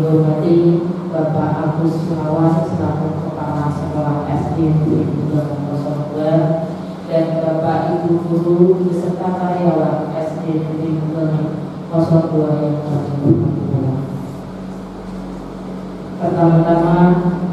dihormati Bapak Agus Gunawan selaku Kepala Sekolah SD Negeri 02 dan Bapak Ibu Guru beserta karyawan SD Negeri 02 yang berbahagia. Pertama-tama,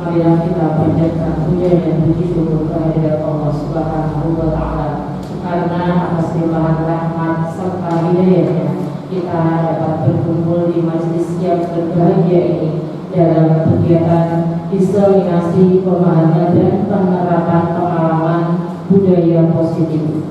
marilah kita panjatkan puja dan puji syukur kehadirat Allah Subhanahu wa Ta'ala, karena atas limpahan rahmat serta hidayahnya kita dapat berkumpul di majelis yang berbahagia ini dalam kegiatan diseminasi pemahaman dan penerapan pengalaman budaya positif.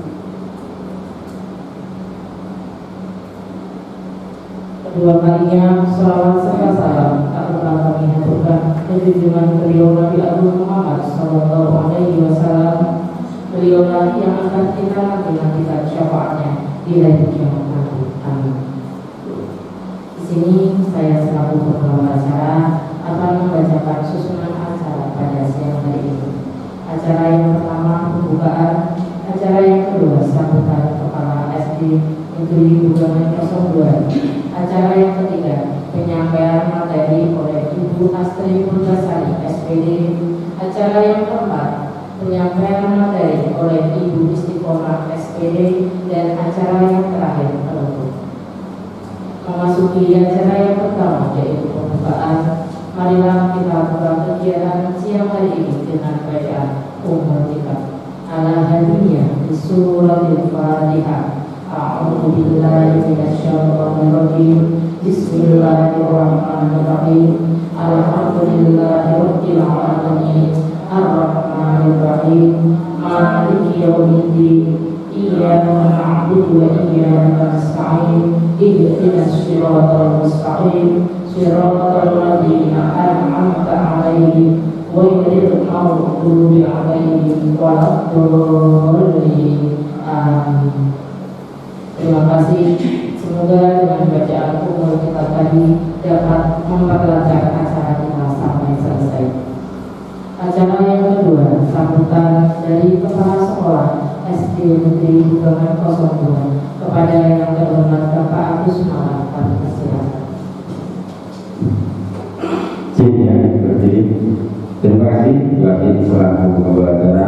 Kedua kalinya salawat serta salam tak lupa kami haturkan kejunjungan beliau Nabi Agung Muhammad Sallallahu Alaihi Wasallam. Beliaulah yang akan kita nantikan syafaatnya di hari kiamat nanti. Amin. Di sini saya selaku pembawa acara akan membacakan susunan acara pada siang hari ini. Acara yang pertama pembukaan, acara yang kedua sambutan Kepala SD Negeri 02. Acara yang ketiga, penyampaian materi oleh Ibu Astri Purwasari, SPD. Acara yang keempat, penyampaian materi oleh Ibu Istiqomah, SPD. Dan acara yang terakhir, penutup. Memasuki acara yang pertama, yaitu pembukaan, marilah kita buka kegiatan siang hari ini dengan bacaan Ummatika ala hadiyah di suratil Fatihah. A'udzu billahi minasyaitonir rajim. Bismillahirrahmanirrahim. Alhamdulillahirabbil alamin. Arrahmanir rahim. Maliki yaumiddin. Iyyaka na'budu wa iyyaka nasta'in. Ihdinas siratal mustaqim. Siratal ladzina an'amta 'alaihim ghairil maghdubi 'alaihim waladdallin. Amin. Terima kasih. Semoga dengan bacaan umur kita tadi dapat memperlancar acara kita sampai selesai. Acara yang kedua, sambutan dari Kepala Sekolah SD Negeri 02 kepada yang terhormat Bapak Agus Gunawan. Kami persilakan. Berdiri. Terima kasih bagi selaku pembawa acara.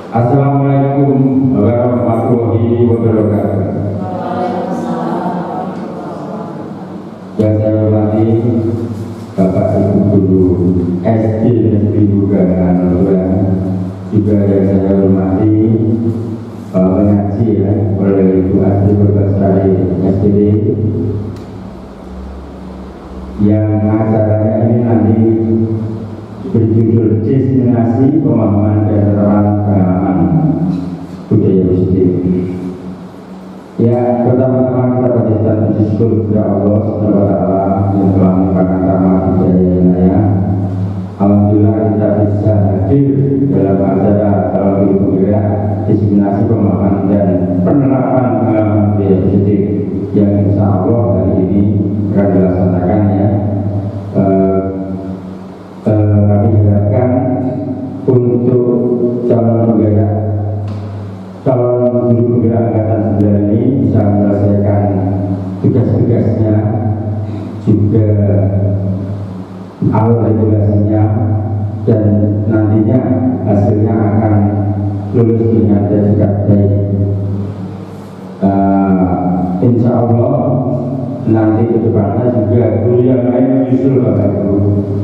Assalamualaikum warahmatullahi wabarakatuh. Yang saya hormati Bapak Ibu Guru SD Negeri 02, juga yang saya hormati mengaji oleh Ibu Astri Purwasari SPD, yang acaranya ini nanti berjudul Diseminasi Pemahaman dan Penerapan Pengalaman Budaya Positif. Ya, pertama-tama kita panjatkan puji syukur kepada Allah Subhanahu wa Ta'ala yang telah melimpahkan rahmat hidayah inayah. Alhamdulillah kita bisa hadir dalam acara Talabul Penggerak Diseminasi Pemahaman dan Penerapan Pengalaman Budaya Positif yang insya Allah hari ini akan dilaksanakan ya. Kami harapkan untuk calon guru penggerak angkatan 9 ini bisa menyelesaikan tugas-tugasnya, juga alur regulasinya, dan nantinya hasilnya akan lulus dengan sertifikat baik. Insya Allah nanti ke depannya juga guru yang lain menyusul Bapak Ibu.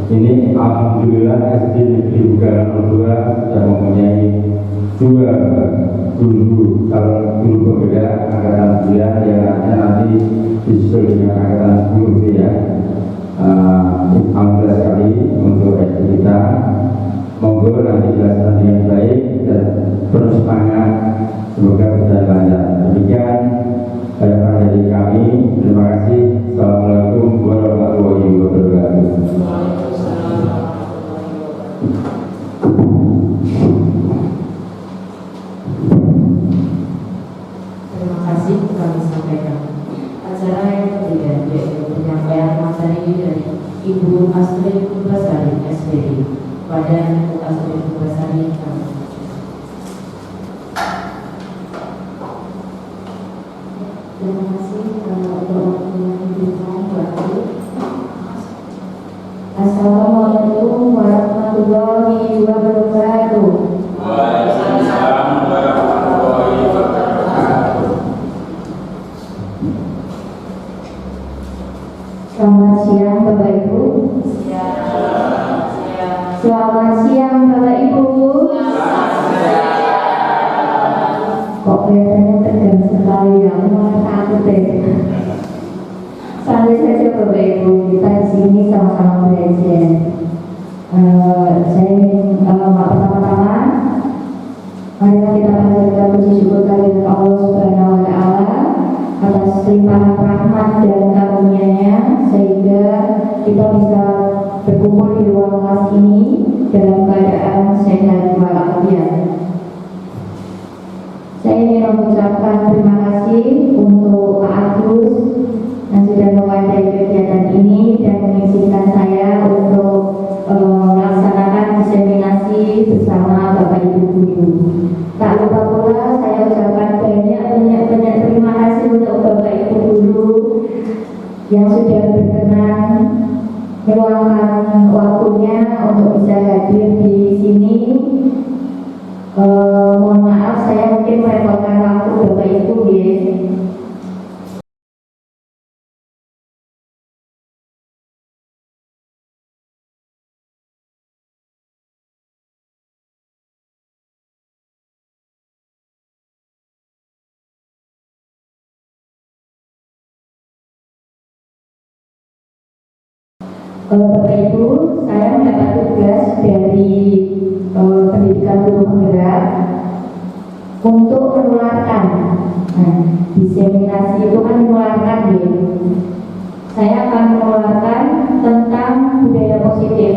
Ini alhamdulillah SD Negeri 02 sudah mempunyai 2 guru kalau guru penggerak angkatan 9 yang nanti disusul dengan angkatan 10 ya. Alhamdulillah sekali untuk SD kita. Monggo nanti dilaksanakan dengan baik dan terus semangat, semoga berjalan lancar. Demikian harapan dari kami. Terima kasih. Assalamualaikum warahmatullahi wabarakatuh. Terima kasih kami sampaikan. Acara yang ketiga yaitu penyampaian materi dari Ibu Astri Purwasari SPD. Pada Ibu Astri Purwasari kami. Terima kasih untuk waktu yang diberikan. Assalamualaikum warahmatullahi wabarakatuh. Waalaikumsalam warahmatullahi wabarakatuh. Selamat siang Bapak Ibu. Selamat siang Bapak Ibu. Kok kelihatannya tegang sekali ya, malah takut deh. Santai saja Bapak Ibu, kita di sini sama-sama belajar. Saya ingin pertama-tama mari kita panjatkan puji syukur kehadirat Allah Subhanahu wa Ta'ala atas limpahan rahmat dan karunia-Nya sehingga kita bisa berkumpul di ruang kelas ini dalam keadaan sehat walafiat. Saya ingin mengucapkan terima kasih untuk Pak Agus yang sudah mewadai kegiatan ini dan mengizinkan saya untuk melaksanakan diseminasi bersama Bapak Ibu guru. Tak lupa pula saya ucapkan banyak terima kasih untuk Bapak Ibu guru yang sudah berkenan meluangkan waktunya untuk bisa hadir di sini. Mohon maaf saya mungkin merepotkan waktu Bapak Ibu ya. Bapak Ibu, saya mendapat tugas dari pendidikan guru penggerak untuk menularkan. Nah, diseminasi itu kan menularkan ya. Saya akan menularkan tentang budaya positif.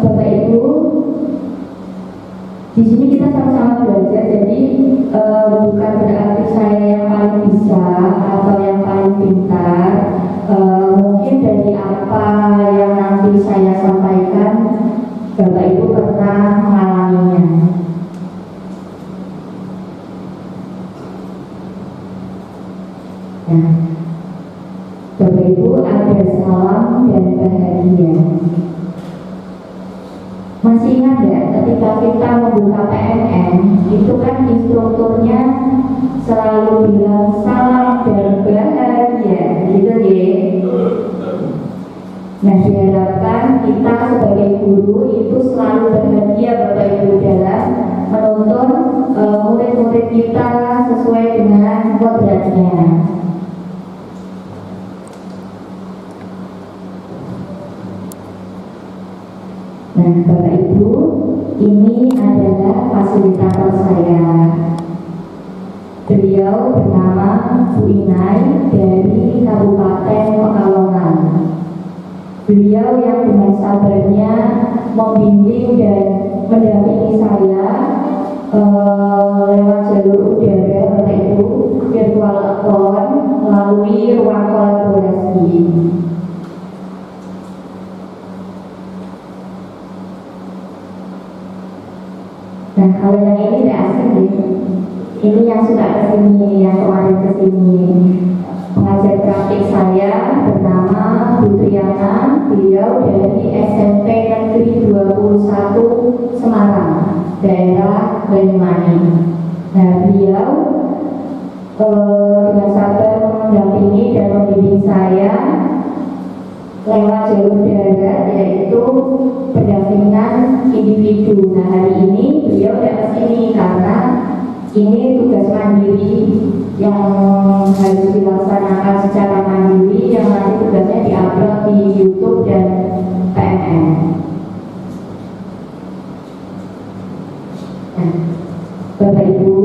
Bapak Ibu, di sini kita sama-sama belajar, jadi bukan berarti saya yang paling bisa atau yang paling pintar. Mungkin dari apa yang nanti saya sampaikan Bapak Ibu pernah mengalaminya. Nah, Bapak Ibu ada salam dan bahagia. Masih ingat nggak ketika kita membuka PNN itu kan instrukturnya selalu bilang salam dan bahagia, gitu ya. Nah, diharapkan kita sebagai guru itu selalu bahagia Bapak Ibu dalam menuntun murid-murid kita sesuai dengan kodratnya. Nah, Bapak Ibu, ini adalah fasilitator saya. Beliau bernama Bu Inai dari Kabupaten Pekalongan. Beliau yang dengan sabarnya membimbing dan mendampingi saya lewat jalur udara Bapak Ibu, virtual account melalui ruang kolaborasi. Nah, kalau yang ini tidak asing ya. Ini yang suka kesini, yang kemarin kesini. Pengajar praktik saya bernama Bu Triana, beliau dari SMP Negeri 21 Semarang, daerah Banyuwangi. Nah, beliau dengan sabar mendampingi dan membimbing saya lewat jalur darat, yaitu pendampingan individu. Nah, hari ini beliau tidak kesini karena ini tugas mandiri yang harus dilaksanakan secara mandiri, yang nanti tugasnya diupload di YouTube dan PNN. Nah, Bapak Ibu,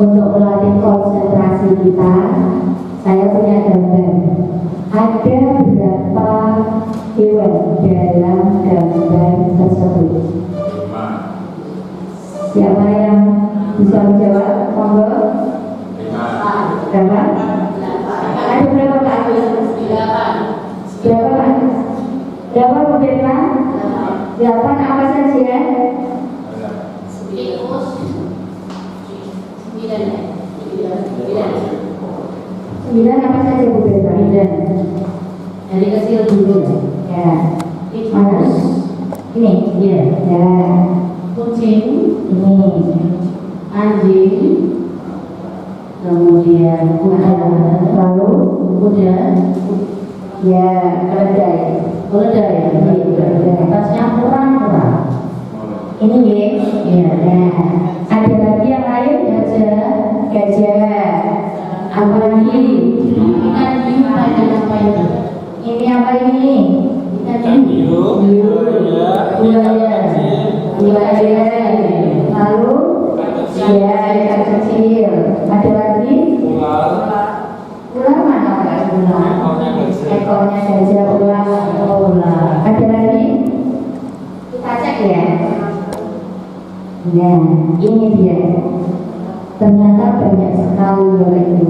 untuk melatih konsentrasi kita, saya punya gambar. Ada berapa hewan dalam gambar tersebut? Siapa yang bisa menjawab? Monggo. Berapa? Ada berapa Pak Agus? Berapa Pak Agus? Berapa Bu Birna? 8 apa saja? 9 apa saja Bu Birna? 9. Dari kecil dulu. Ya. Tikus. Ini. Iya. Ya. Kucing. Ini. Anjing. Kemudian kuda. Lalu. Kuda. Ya. Keledai. Keledai. Keledai. Atasnya kurang-kurang. Ini ya. Iya. Nah, ada lagi yang lain? Gajah. Gajah. Apa lagi? Ikan hiu ada apa itu? Ini apa ini? Ikan hiu, buaya, Buaya. Lalu? Ya, ikan kecil. Ada lagi? ular, Ular mana Pak? Ular. Ekornya gajah ular. Ular. Ada lagi? Kita cek ya. Nah, ini dia. Ternyata banyak sekali Bapak Ibu.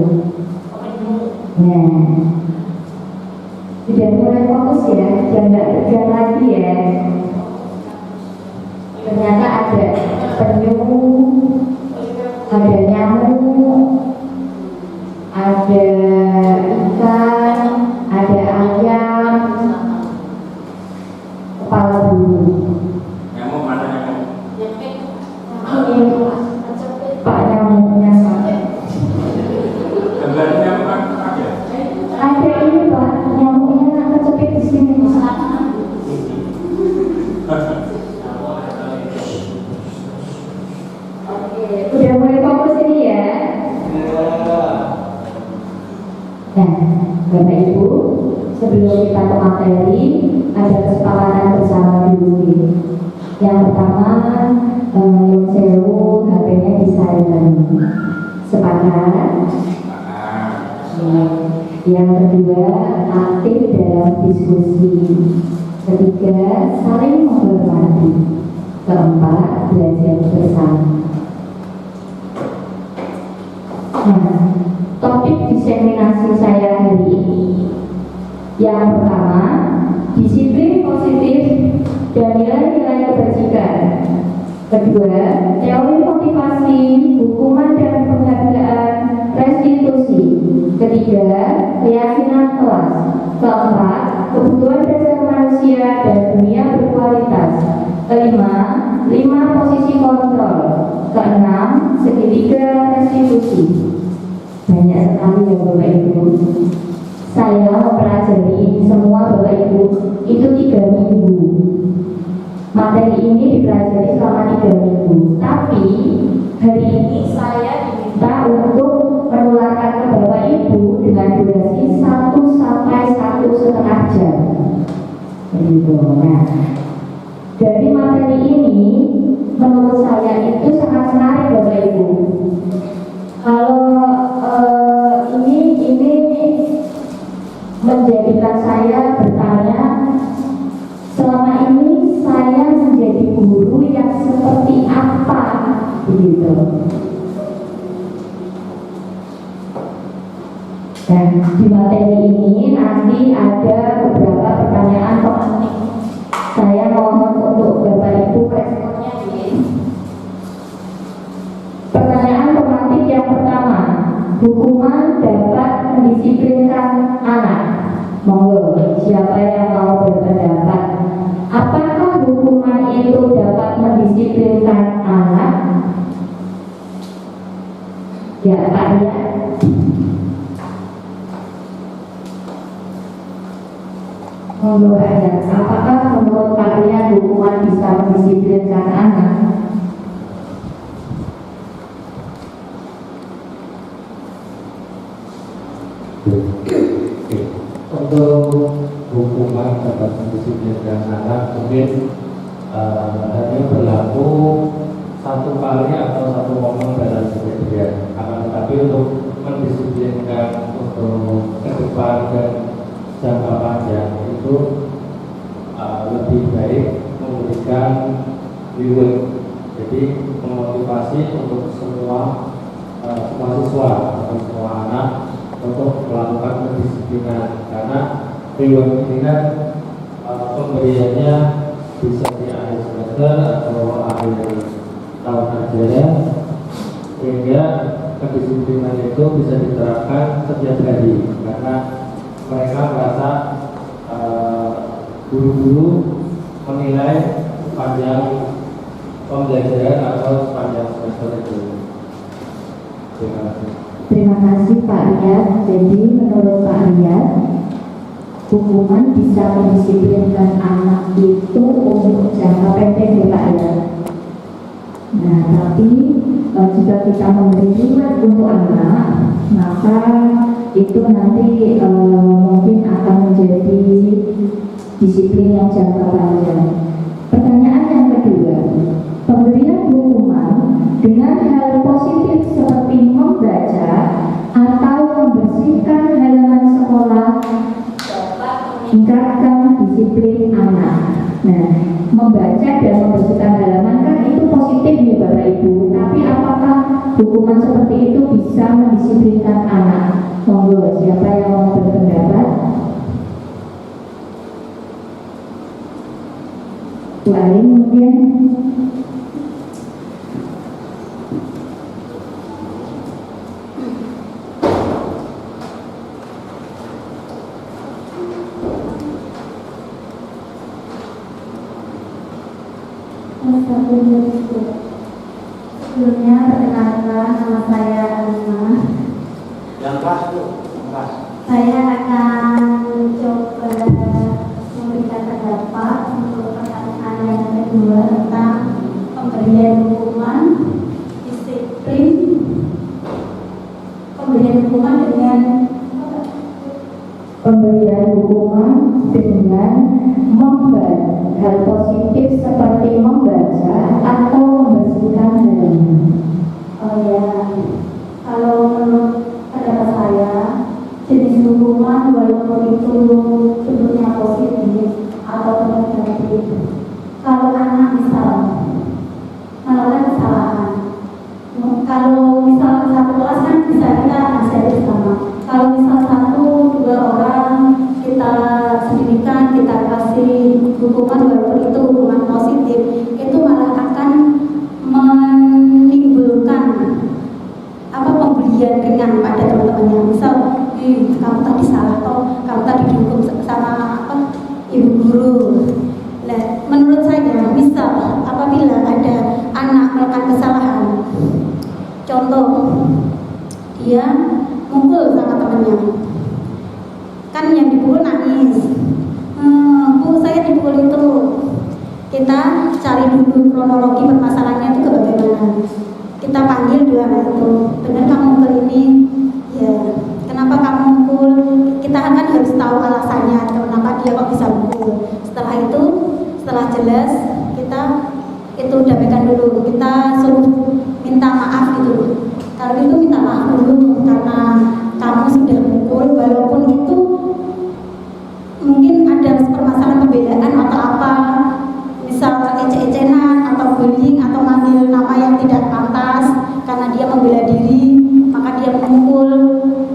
Nah, sudah mulai fokus ya, dan nggak kerja lagi ya. Ternyata ada penyu, ada nyamuk, ada ikan, ada ayam, kepala burung. nyamuk mana nyamuk? Ini Pak nyamuknya. Gambarnya nyamuk ada. Ada ini Pak, nyamuknya kecepit di sini. Oke, udah mulai fokus ini ya. Nah, Bapak Ibu, sebelum kita ke materi, ada kesepakatan bersama dulu. Yang pertama, yang sewu HP-nya di silent. Sepakat? Yang kedua, aktif dalam diskusi. Ketiga, saling menghormati. Keempat, belajar bersama. Nah, topik diseminasi saya hari ini. Yang pertama, disiplin positif dan nilai-nilai kebajikan. Kedua, teori motivasi, hukuman dan penghargaan, restitusi. Ketiga, keyakinan kelas. Keempat, kebutuhan dasar manusia dan dunia berkualitas. Kelima, 5 posisi kontrol. Keenam, segitiga restitusi. Banyak sekali ya Bapak Ibu. Saya mempelajari semua Bapak Ibu itu 3 minggu. Materi ini dipelajari selama 3 minggu. Tapi hari ini saya diminta untuk menularkan ke Bapak Ibu dengan durasi 1 sampai 1,5 jam. Begitu. Nah, dari materi ini menurut saya itu sangat menarik Bapak Ibu. Kalau ini menjadikan saya bertanya, selama ini saya menjadi guru yang seperti apa, begitu. Dan di materi ini nanti ada beberapa pertanyaan penting. Saya mohon untuk Bapak Ibu responnya ini. Pertanyaan pemantik yang pertama, hukuman dapat mendisiplinkan anak. Monggo, siapa yang mau berpendapat? Apakah hukuman itu dapat mendisiplinkan anak? Ya, Pak ya. Monggo ya. Apakah menurut kalian hukuman bisa mendisiplinkan anak? Untuk hukuman dapat mendisiplinkan anak mungkin hanya berlaku satu kali atau satu momen dalam kejadian. Akan tetapi untuk mendisiplinkan untuk ke depan dan jangka panjang itu lebih baik memberikan reward. Jadi memotivasi untuk semua siswa atau semua anak untuk melakukan pendisiplinan, karena reward ini kan pemberiannya bisa di akhir semester atau akhir tahun ajaran, sehingga kedisiplinan itu bisa diterapkan setiap hari, karena mereka merasa guru-guru menilai sepanjang pembelajaran atau sepanjang semester itu. Terima kasih. Terima kasih Pak Riyad. Jadi menurut Pak Riyad, hukuman bisa mendisiplinkan anak itu untuk jangka pendek ya Pak ya. Nah, tapi jika kita memberi reward untuk anak, maka itu nanti mungkin akan menjadi disiplin yang jangka panjang. Pertanyaan yang kedua, pemberian hukuman dengan hal positif seperti membaca atau membersihkan halaman sekolah dapat meningkatkan disiplin anak. Nah, membaca dan membersihkan halaman kan itu positif ya Bapak Ibu. Tapi apakah hukuman seperti itu bisa mendisiplinkan anak? Monggo, siapa yang mau berpendapat? Bu Alim mungkin. Sebelumnya perkenalkan, nama saya Alima. Yang kelas tuh, Saya akan mencoba memberikan pendapat untuk pertanyaan yang kedua tentang pemberian hukuman, disiplin, pemberian hukuman dengan membaca hal positif seperti membaca atau membersihkan halaman. oh ya, kalau menurut pendapat saya, jenis hukuman walaupun itu bentuknya positif atau negatif, kalau anak misal melakukan kesalahan, kalau misal satu kelas kan bisa kita nasihati bersama. Kalau misal 1-2 orang kita sendirikan, kita kasih hukuman walaupun itu hukuman positif, itu malah akan menimbulkan pembelian ringan pada teman-temannya. Misal, kamu tadi salah atau kamu tadi dihukum sama ibu guru. Nah, menurut saya, misal apabila ada anak melakukan kesalahan, contoh dia mukul sama temannya, kan yang dipukul nangis, Bu saya dipukul itu, kita cari dulu kronologi permasalahannya itu bagaimana. Kita panggil dua anak itu, benar kamu mukul ini? Ya, kenapa kamu mukul? Kita kan harus tahu alasannya, kenapa dia kok bisa mukul. Setelah itu, setelah jelas, kita itu damaikan dulu, kita suruh minta maaf gitu. Kalau itu minta maaf dulu karena kamu sudah mukul, walaupun itu mungkin ada permasalahan pembedaan atau apa, misal ecek-ecekan atau bullying atau manggil nama yang tidak pantas karena dia membela diri, maka dia memukul.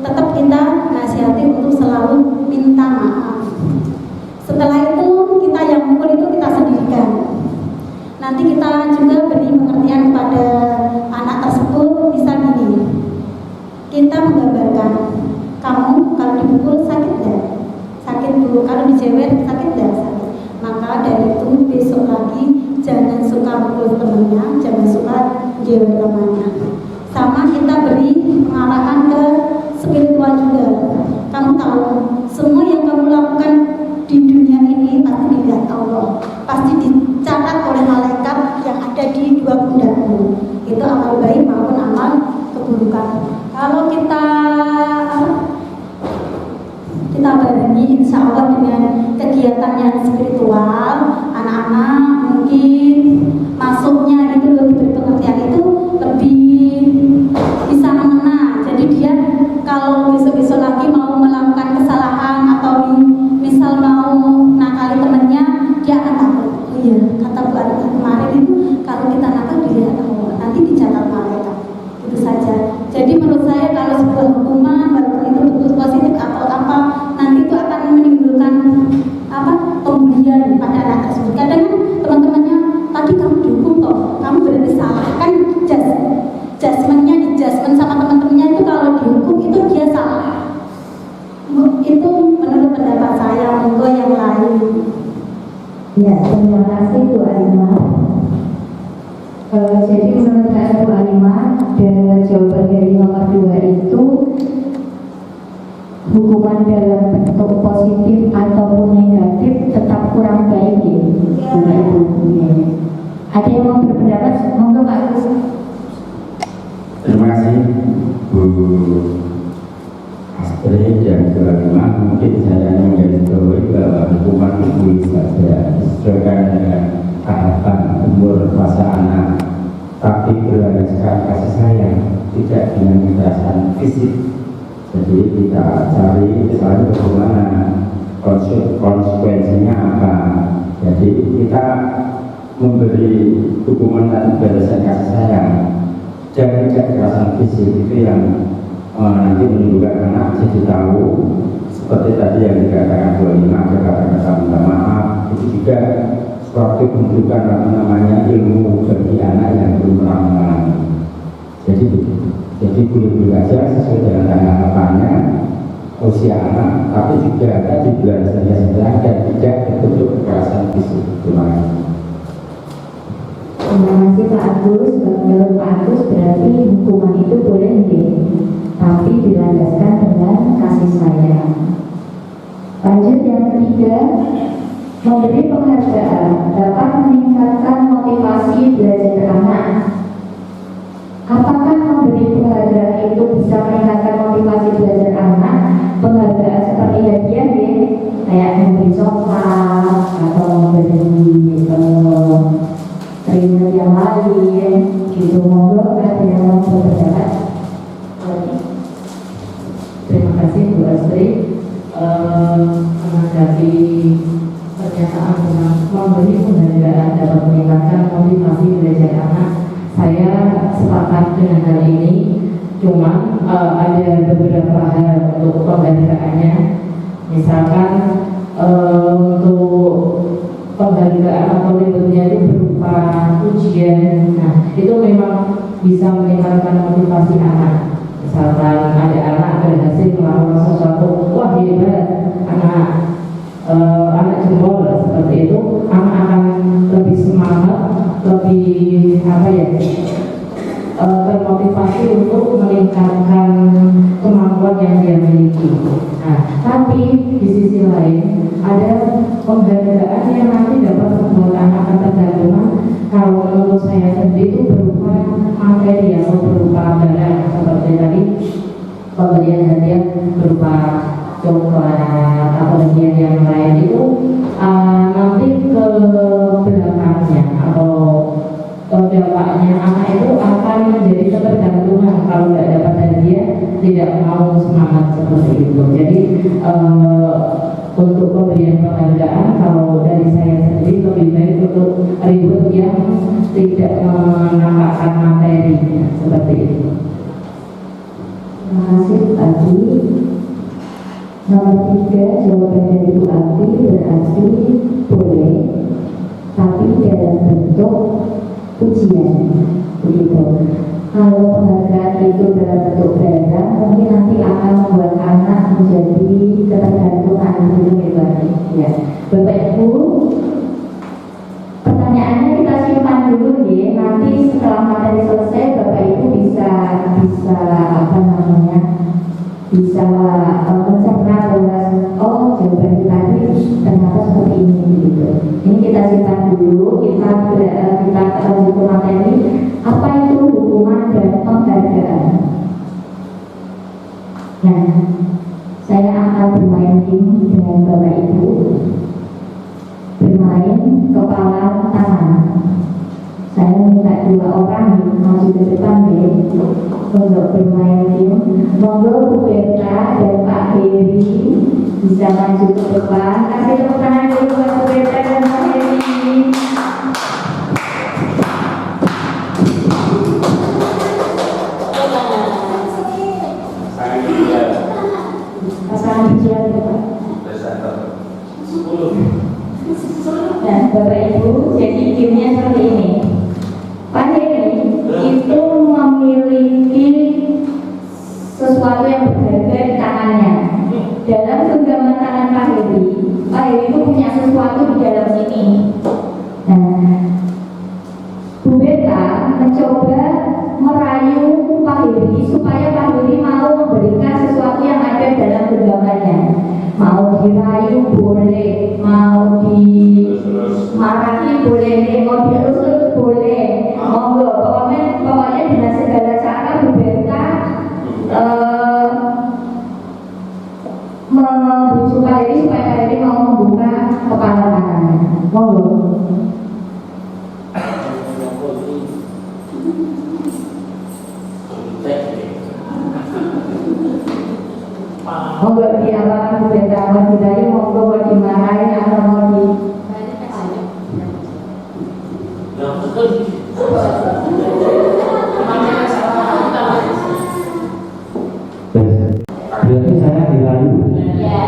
Tetap kita nasihati untuk selalu minta maaf. Setelah itu kita yang mukul itu kita sendirikan. Nanti kita juga beri pengertian kepada anak tersebut, bisa gini, kita menggambarkan, kamu kalau dipukul sakit nggak? Sakit dulu. Kalau dijewer sakit nggak? Sakit. Maka dari itu besok lagi jangan suka mukul temannya, jangan suka jewer temannya. Sama kita beri pengarahan ke spiritual juga. Kamu tahu semua yang kamu lakukan di dunia ini pasti dilihat Allah, pasti dicatat oleh malaikat yang ada di dua pundakmu. Itu amal baik maupun amal keburukan. Kalau kita barengi insya Allah dengan kegiatan yang spiritual, anak-anak mungkin masuknya itu lebih berpengertian, itu lebih bisa mengenal. Jadi dia kalau besok-besok lagi mau melakukan kesalahan atau misal mau nakali temennya, dia akan takut. Oh iya, kata Bu Alina kemarin itu kalau kita nakal dilihat Allah, nanti dicatat malaikat. Itu saja. Jadi menurut saya kalau sebuah hukuman walaupun itu bentuk positif atau apa, nanti itu akan menimbulkan pembulian pada anak tersebut. Kadang Ya, terima kasih Bu Alima. Jadi menurut saya Bu Alima, dan jawaban dari nomor 2 itu hukuman dalam bentuk positif ataupun negatif tetap kurang baik ya, Bu Ibu. Ya. Ada yang mau berpendapat? Monggo Pak Agus. Terima kasih Bu Astri dan Bu Alima. Mungkin saya menggarisbawahi bahwa hukuman itu saja disesuaikan dengan tahapan umur fase anak, tapi berlandaskan kasih sayang, tidak dengan kekerasan fisik. Jadi kita cari selalu bagaimana konsekuensinya apa. Jadi kita memberi hukuman dan berdasarkan kasih sayang dan tidak kekerasan fisik, itu yang nanti menimbulkan anak jadi tahu seperti tadi yang dikatakan Bu Alima, ada kata-kata minta maaf, itu juga suatu bentukan namanya ilmu bagi anak yang belum pernah mengalami. Jadi boleh-boleh saja sesuai dengan tanggapannya usia anak, tapi juga tadi belajar sayang dan tidak berbentuk kekerasan fisik. Terima kasih. Terima kasih Pak Agus. Menurut Pak Agus berarti hukuman itu boleh nih, tapi dilandaskan dengan kasih sayang. Lanjut yang ketiga, memberi penghargaan dapat meningkatkan motivasi belajar anak. Apakah memberi penghargaan itu bisa meningkatkan motivasi belajar anak? Penghargaan seperti hadiah ya, kayak memberi coklat atau memberi trainer yang lain gitu. Monggo ada yang mau berpendapat? Terima kasih Bu Astri. Menanggapi pernyataan tentang memberi penghargaan dapat meningkatkan motivasi belajar anak, saya sepakat dengan hal ini. Cuma ada beberapa hal untuk penghargaannya. Misalkan untuk penghargaan atau labelnya itu berupa ujian. Nah, itu memang bisa meningkatkan motivasi anak. Misalkan ada anak berhasil melakukan sesuatu, wah hebat, anak jempol seperti itu, anak akan lebih semangat, lebih termotivasi untuk meningkatkan kemampuan yang dia miliki. Nah, tapi di sisi lain ada penghargaan yang nanti dapat membuat anak ketergantungan. Kalau menurut saya sendiri itu berupa materi atau berupa barang seperti tadi pemberian hadiah berupa coklat atau hadiah yang lain itu nanti ke belakangnya atau dampaknya anak itu akan menjadi ketergantungan. Kalau tidak dapat hadiah tidak mau semangat seperti itu. Jadi untuk pemberian penghargaan kalau dari saya sendiri lebih baik untuk reward yang tidak menampakkan materi seperti itu. Terima kasih Adi. Nomor 3, jawaban dari Bu Adi berarti boleh, tapi dalam bentuk ujian, begitu. Kalau penghargaan itu dalam bentuk barang, mungkin nanti akan membuat anak menjadi ketergantungan gitu ya. Bapak Ibu, pertanyaannya kita simpan dulu ya. Nanti setelah materi selesai, Bapak Ibu bisa bisa mencerna bahwa oh jawaban tadi ternyata seperti ini gitu. Ini kita simpan dulu, kita lanjut ke materi. Apa itu hukuman dan penghargaan? Nah, saya akan bermain game dengan Bapak Ibu, bermain kepala tangan. Saya minta 2 orang maju ke depan ya, untuk bermain game. Monggo Bu Berta dan Pak Heri bisa maju ke depan. Kasih tepuk tangan dulu buat Bu Berta dan Pak Heri. Pasangan hijau ya Pak. Nah Bapak Ibu, jadi gamenya seperti ini. Pak Heri itu memiliki sesuatu yang berharga di tangannya. Dalam genggaman tangan Pak Heri itu punya sesuatu di dalam sini. mau dirayu boleh, mau dimarahi boleh, mau dielus boleh, monggo. Pokoknya dengan segala cara Bu Berta membujuk Pak Heri supaya Pak Heri mau membuka kepala tangannya. Monggo. Monggo diapakan Bu Berta, mau dirayu, monggo, mau dimarahin atau mau di Berarti saya dirayu. ya,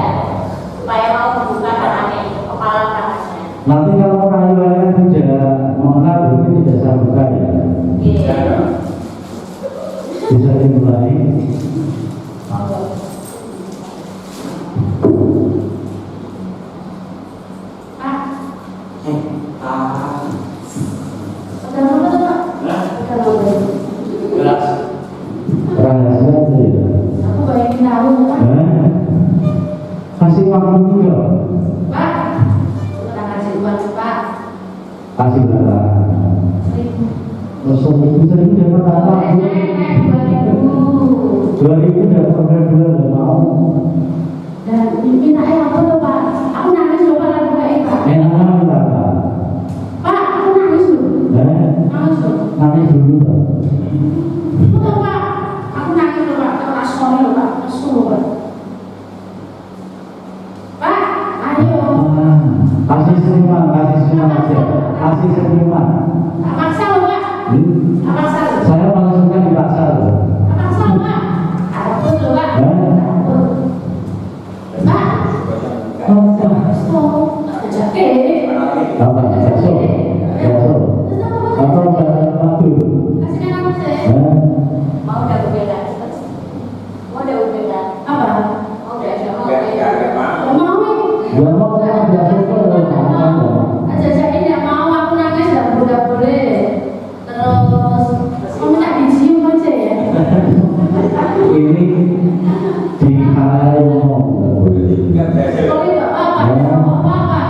supaya mau membuka tangannya itu, kepala tangannya. Nanti kalau rayuannya tidak mengenal berarti tidak saya buka ya. Bisa dimulai. Rahasia itu ya. Aku bayangin tahu, Pak. Kasih waktu dulu. Pak, kita kasih uang, Pak. Kasih berapa? 1.000. Seribu dapat apa? 2000 dapat sampai 2 nggak mau. Dan minta apa tuh, Pak? Aku nangis loh, Pak, lagu kayak Pak. Enak minta apa? Pak, aku nangis loh. Nangis loh. Nangis dulu Pak. Betul, Pak. Aku nangis loh, Pak. Keras suami loh, Pak. Keras loh, Pak. Pak, ayo. Kasih senyuman aja. Kasih senyuman. Tak paksa loh, Pak. Tak paksa loh. Saya malah suka dipaksa loh. Tak paksa loh, Pak. Takut loh, Pak. Takut. Pak. Stop. Jadi. Apa? Bakso? Atau madu? Kasihkan aku saya. Mau udah berbeda. Mau udah berbeda. Apa? Mau udah mau. Ya mau ada suka Ajajakin nggak mau, aku nangis nggak boleh. Terus kamu tak dicium aja ya. ini di hal ngomong nggak boleh. Boleh nggak apa-apa.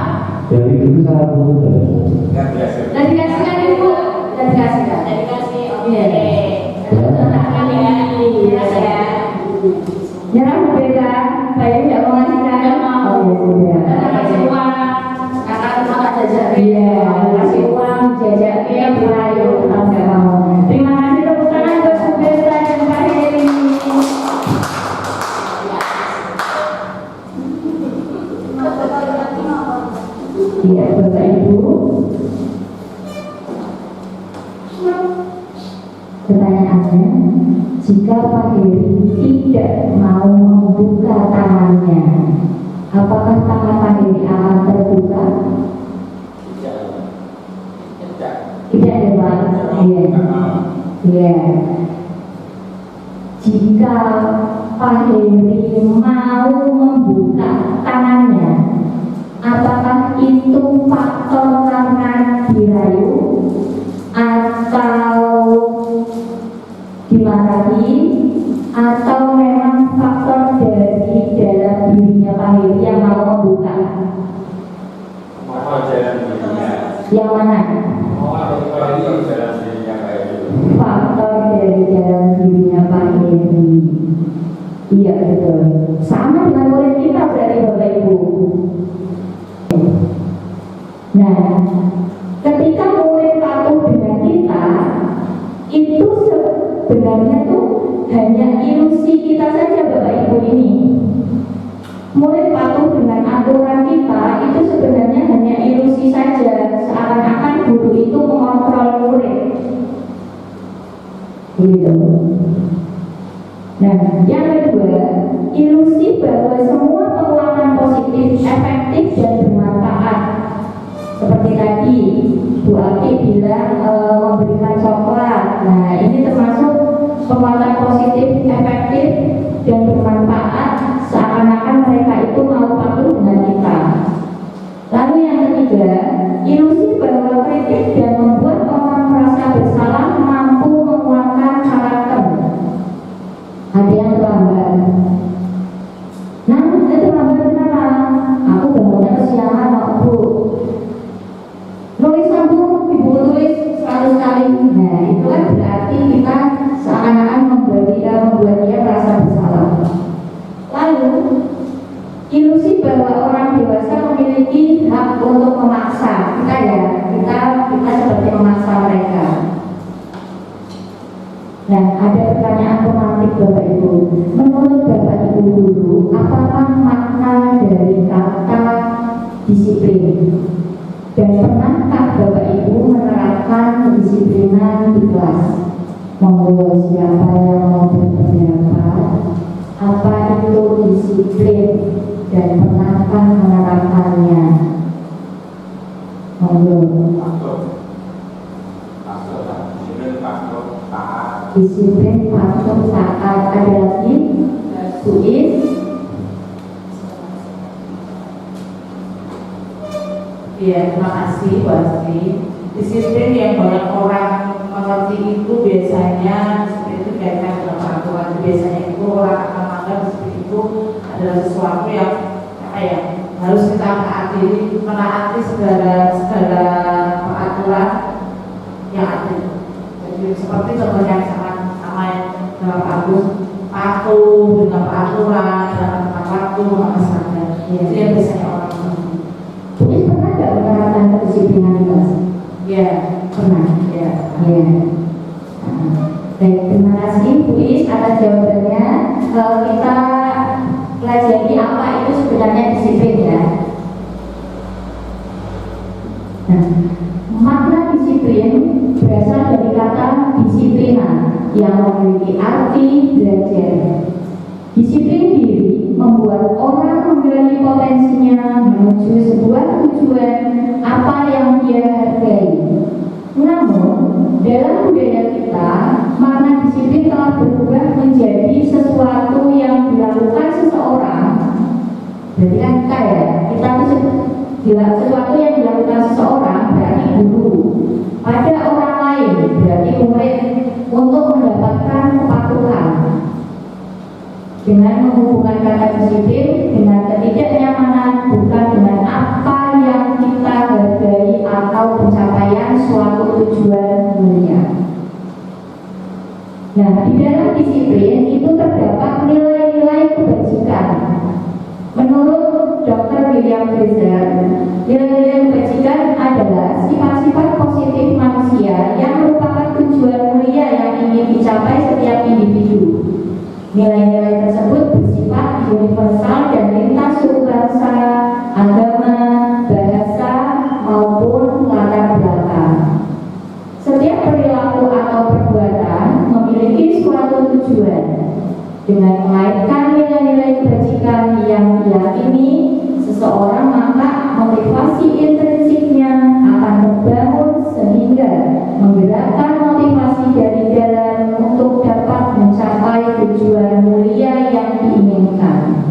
Dari dulu saya boleh. Dan dikasihkan ibu, dan dikasihkan. Oke. Nyerah berbeda, saya tidak mau ngasihkan, mau. Karena kasih uang, karena cuma tak jajak. Iya, kasih uang, jajaknya berayu, nggak mau. Terima kasih tepuk tangan buat Bu Berta dan Pak Heri. Iya, Bapak Ibu. Pertanyaannya, jika Pak Heri tidak mau membuka tangannya, apakah tangan Pak Heri akan terbuka? Tidak ada Pak. Iya. Iya. Jika Pak Heri mau membuka tangannya, apakah itu faktor karena dirayu atau dimarahi atau memang faktor dari dalam dirinya Pak Heri yang mau membuka? Yang mana? Faktor dari dalam dirinya Pak Heri. Iya betul. Sama dengan murid kita berarti Bapak Ibu. Nah, ketika murid patuh dengan kita, itu sebenarnya tuh hanya ilusi kita saja Bapak Ibu ini. Murid patuh dengan aturan kita itu sebenarnya hanya ilusi saja, seakan-akan guru itu mengontrol murid. Gitu. Nah, yang kedua, ilusi bahwa semua penguatan positif, efektif dan bermanfaat. Seperti tadi Bu Aki bilang memberikan coklat. Nah, ini termasuk penguatan positif, efektif dan bermanfaat. Seakan-akan mereka itu mau patuh dengan kita. Lalu yang ketiga, ilusi bahwa kritik dan membuat orang merasa bersalah mampu menguatkan karakter. Ada yang terlambat. Nah, itu menurut Bapak Ibu guru, apakah makna dari kata disiplin? Dan pernahkah Bapak Ibu menerapkan kedisiplinan di kelas? Monggo siapa yang mau berpendapat? Apa itu disiplin dan pernahkah menerapkannya? Monggo. Disiplin, patuh, taat. Ada lagi? Suis. Ya, terima kasih Bu Astri. Disiplin yang banyak orang mengerti itu biasanya disiplin itu kaitan dengan peraturan. Biasanya itu orang akan menganggap disiplin itu adalah sesuatu yang harus kita taati, menaati segala peraturan yang ada. Jadi seperti contoh yang sangat dalam bagus, patuh dengan peraturan dalam waktu mengesahkan. Itu yang biasanya orang mengerti. Jadi pernah nggak menerapkan kedisiplinan di kelas? Ya, Pernah. ya. Ya. Baik, terima kasih Bu Is atas jawabannya. Kita pelajari apa itu sebenarnya disiplin ya. Nah, makna disiplin berasal dari kata disiplina yang memiliki arti belajar. Disiplin diri membuat orang menggali potensinya menuju sebuah tujuan apa yang dia hargai. Namun, dalam budaya kita, makna disiplin telah berubah menjadi sesuatu yang dilakukan seseorang. Berarti kan kita sesuatu yang dilakukan seseorang berarti guru pada orang lain, berarti murid, untuk mendapatkan kepatuhan. Dengan menghubungkan kata disiplin dengan ketidaknyamanan, bukan dengan apa yang kita hargai atau pencapaian suatu tujuan mulia. Nah, di dalam disiplin itu terdapat nilai-nilai kebajikan. Menurut Dr. William Fraser, nilai-nilai kebajikan adalah sifat-sifat positif manusia yang merupakan tujuan mulia yang ingin dicapai setiap individu. Nilai-nilai tersebut bersifat universal dan lintas suku bangsa, agama, bahasa, maupun latar belakang. Setiap perilaku atau perbuatan memiliki suatu tujuan. Dengan mengaitkan nilai-nilai kebajikan yang diyakini seseorang, maka motivasi intrinsiknya akan terbangun sehingga menggerakkan motivasi dari dalam untuk dapat mencapai tujuan mulia yang diinginkan.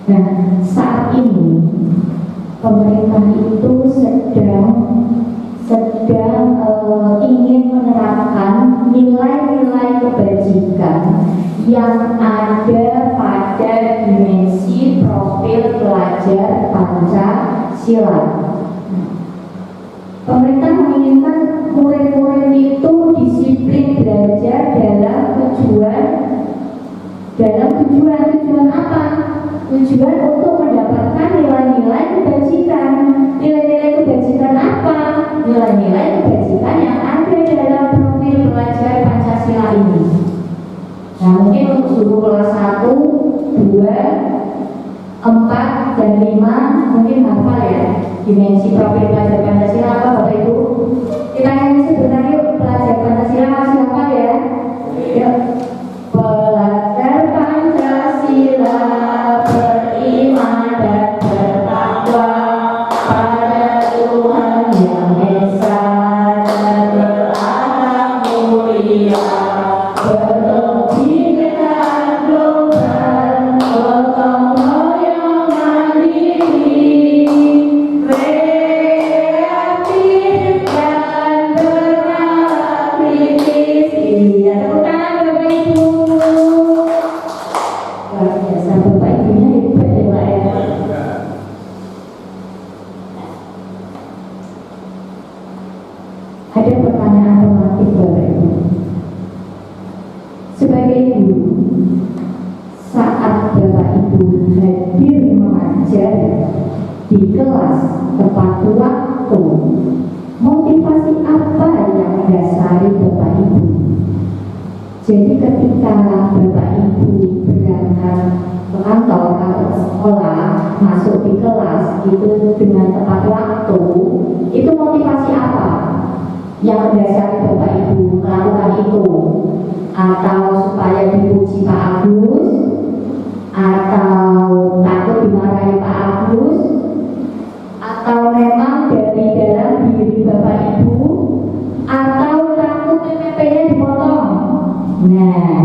Nah, saat ini pemerintah itu sedang ingin menerapkan nilai-nilai kebajikan yang ada pada dimensi profil pelajar Pancasila. Pemerintah menginginkan murid-murid itu disiplin belajar dalam tujuan apa? Tujuan untuk mendapatkan nilai-nilai kebajikan. Nilai-nilai kebajikan apa? Nilai-nilai kebajikan yang ada dalam profil pelajar Pancasila ini. Nah, mungkin untuk guru kelas 1, 2, 4, dan 5 mungkin hafal ya dimensi profil pelajar Pancasila apa Bapak Ibu? Kita nyanyi sebentar yuk, pelajar Pancasila masih hafal ya? Yuk. Pelajar Pancasila beriman dan bertakwa pada Tuhan yang Esa dan berakhlak mulia, berkepentingan global, gotong royong mandiri, kreatif dan bernalar kritis. Iya, tepuk tangan Bapak Ibu. Luar biasa, Bapak Ibunya hebat ya Pak ya. Ada pertanyaan otomatis Bapak Ibu. Sebagai guru, saat Bapak Ibu hadir mengajar di kelas tepat waktu, motivasi apa yang mendasari Bapak Ibu? Jadi ketika Bapak Ibu berangkat ke kantor atau ke sekolah, masuk di kelas itu dengan tepat waktu, itu motivasi apa yang mendasari Bapak Ibu melakukan itu? Atau supaya dipuji Pak Agus, atau takut dimarahi Pak Agus, atau memang dari dalam diri Bapak Ibu, atau takut PPP-nya dipotong? Nah,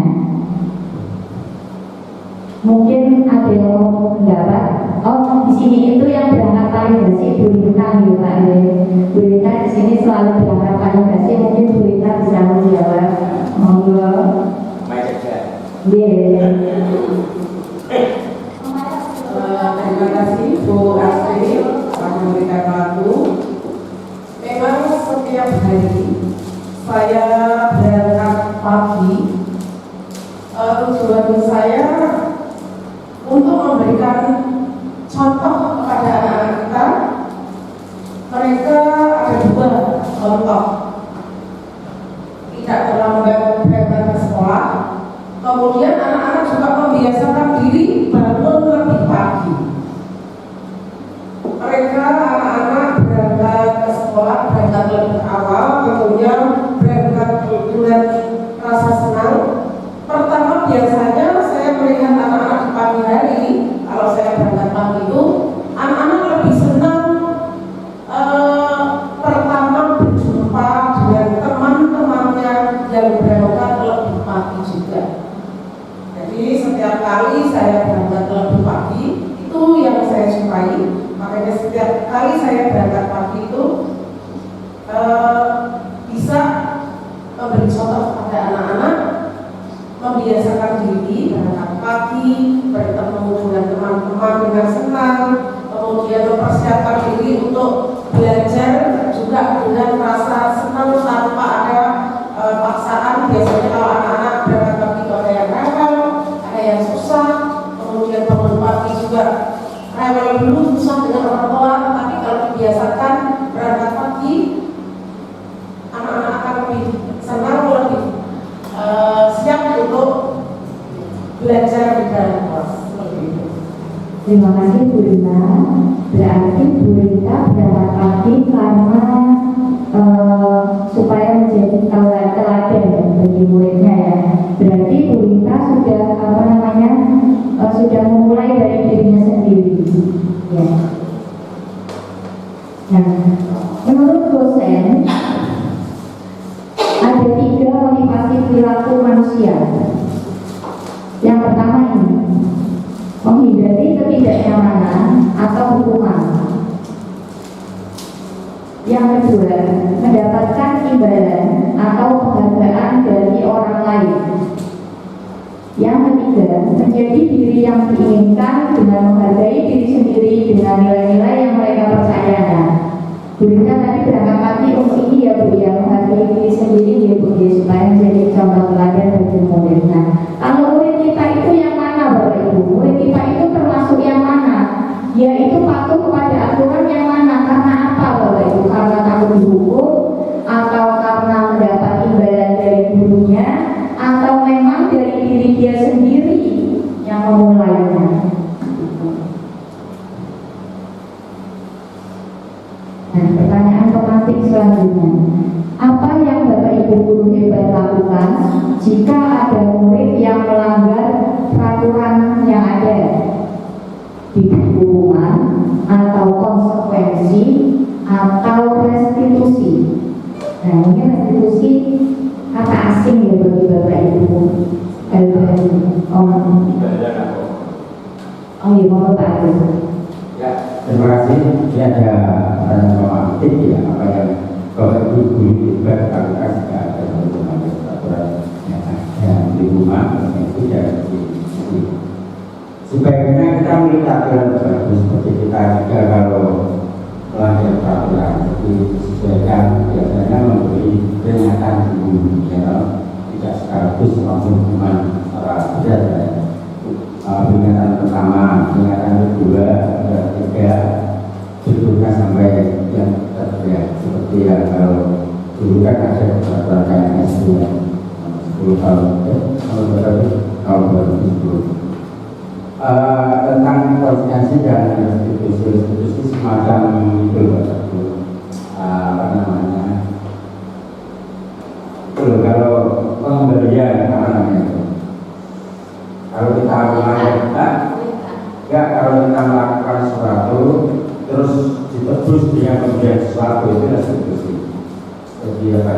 mungkin ada yang mau mendapat. Oh, di sini itu yang berangkat paling bersih Bu Rita ya Pak. Bu Rita di sini selalu berangkat paling bersih. Mungkin Bu Rita bisa menjawab. Monggo. Terima kasih Bu Astri telah memberikan waktu. Memang setiap hari saya berangkat pagi. Tujuan saya untuk memberikan contoh kepada anak-anak kita. Mereka ada dua contoh: tidak terlambat berangkat ke sekolah, kemudian anak-anak juga membiasakan diri bangun lebih pagi. Mereka anak-anak berangkat ke sekolah, berangkat lebih awal, kemudian berangkat dengan rasa senang. Pertama, biasanya saya melihat anak-anak di pagi hari, kalau saya berangkat pagi itu, anak-anak lebih senang pertama berjumpa dengan teman-temannya yang berangkat lebih pagi juga. Jadi setiap kali saya berangkat lebih pagi, itu yang saya sukai. Makanya setiap kali saya berangkat pagi itu bisa memberi contoh kepada anak-anak, membiasakan diri berangkat pagi, bertemu dengan teman-teman dengan senang, kemudian mempersiapkan diri untuk belajar juga dengan rasa senang tanpa ada paksaan. Biasanya kalau anak-anak berangkat pagi itu ada yang rewel, ada yang susah, kemudian bangun pagi juga rewel dulu, susah dengan orang tua. Tapi kalau dibiasakan berangkat pagi, anak-anak akan lebih senang, lebih siap untuk belajar di dalam kelas. Terima kasih Bu Rita. Berarti Bu Rita berangkat pagi karena supaya menjadi teladan bagi muridnya ya. Berarti Bu Rita sudah sudah memulai dari dirinya sendiri. Ya. Nah, menurut dosen ada 3 motivasi perilaku manusia. Yang pertama ini, menghindari ketidaknyamanan atau hukuman. Yang kedua, mendapatkan imbalan atau penghargaan dari orang lain. Yang ketiga, menjadi diri yang diinginkan dengan menghargai diri sendiri dengan nilai-nilai yang mereka percaya. Bu Rita tadi berangkat pagi untuk ini ya Bu, ya, menghargai diri sendiri ya Bu, ya, supaya menjadi contoh teladan bagi murid. Nah, kalau murid kita itu yang mana Bapak Ibu? Murid kita itu termasuk yang mana? Yaitu patuh kepada aturan yang mana? Karena apa Bapak Ibu? Karena takut dihukum, atau karena mendapat imbalan dari gurunya, atau memang dari diri dia sendiri yang memulainya? Nah, pertanyaan pemantik selanjutnya, apa yang Bapak Ibu guru hebat lakukan jika ada murid yang melanggar peraturan yang ada? Hukuman atau konsekuensi atau restitusi? Nah, ini restitusi kata asing ya bagi Bapak Ibu. Oh iya, mau Pak Agus. Ya, terima kasih. Ini ada pertanyaan pemantik ya, apa yang Bapak Ibu guru hebat lakukan jika ada peraturan yang ada di rumah, itu ya sebaiknya kita melihat aturan bagus seperti kita juga kalau melanggar peraturan, jadi disesuaikan, biasanya memberi peringatan dulu, ya, tidak sekaligus langsung hukuman secara berat ya. Peringatan pertama, peringatan kedua, ketiga, seterusnya sampai yang ketiga. Seperti ya kalau dulu kan ada peraturan KMS itu ya, 10 tahun tahun berapa? Tahun 2010 tentang koordinasi dan institusi semacam itu apa namanya itu kalau pemberian apa namanya itu kalau kita melakukan enggak kalau kita melakukan sesuatu terus ditebus dengan pemberian sesuatu itu adalah institusi. Jadi apa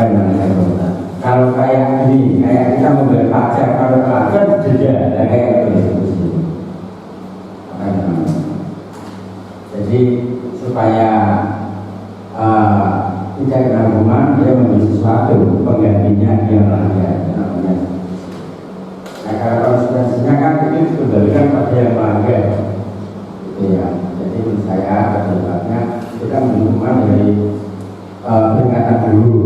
yang namanya kalau kayak ini, kayak kita membayar pajak, kalau pajak beda, kayak itu. Jadi supaya tidak kena hukuman, dia membeli sesuatu, penggantinya dia melanggar. Nah kalau konsekuensinya kan itu dikembalikan pada yang melanggar. Gitu ya. Jadi menurut saya terlibatnya kita menghukuman dari peringatan dulu,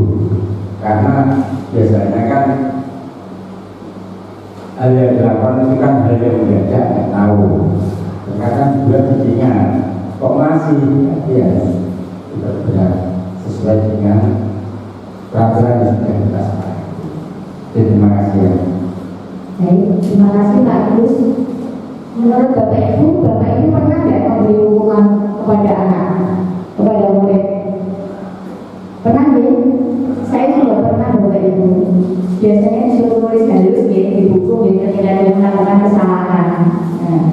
karena biasanya kan hal yang dilakukan itu kan hal yang mendadak, nggak tahu. Kadang juga diingat, kok masih ya tidak benar sesuai dengan peraturan yang sudah kita sepakati. Terima kasih ya. Baik, terima kasih Pak Agus. Menurut Bapak Ibu pernah nggak memberi hukuman kepada anak, kepada murid? Pernah ya? Saya juga pernah Bapak Ibu. Biasanya disuruh tulis halus ya di buku ya, ketika dia melakukan kesalahan. Nah.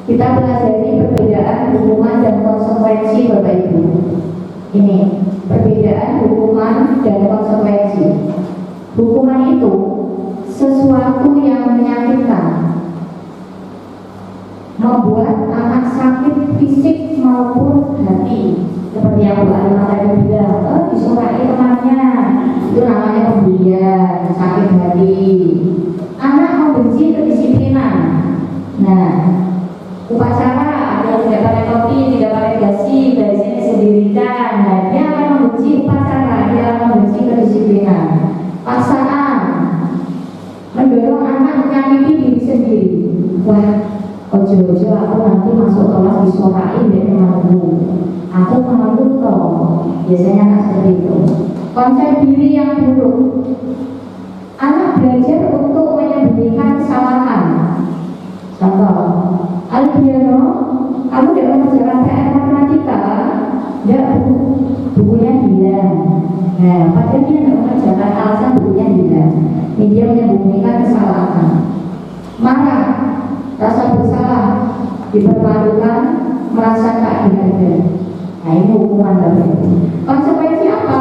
Kita pelajari perbedaan hukuman dan konsekuensi Bapak Ibu. Ini perbedaan hukuman dan konsekuensi. Hukuman itu sesuatu yang menyakitkan, membuat anak sakit fisik maupun hati. Seperti yang Bu Alima tadi bilang, disurai temannya, itu namanya pemberian, sakit hati. Anak membenci kedisiplinan. Nah, upacara ada yang tidak pakai topi, tidak pakai dasi, dari sini sendirikan. Nah, dia akan membenci upacara, dia akan membenci kedisiplinan. Paksaan, mendorong anak menyakiti diri sendiri. Wah, ojo-ojo aku nanti masuk kelas disuarain dari temanku. Aku malu toh. Biasanya anak seperti itu. Konsep diri yang buruk. Anak belajar untuk menyembunyikan kesalahan. Contoh, Albiano, kamu tidak mengerjakan PR matematika, tidak bukunya hilang. Nah, padahal dia tidak mengerjakan, alasan bukunya hilang. Ini dia menyembunyikan kesalahan. Marah, rasa bersalah, dipermalukan, merasa tak dihargai. Nah, ini hukuman Bapak Ibu. Konsekuensi apa?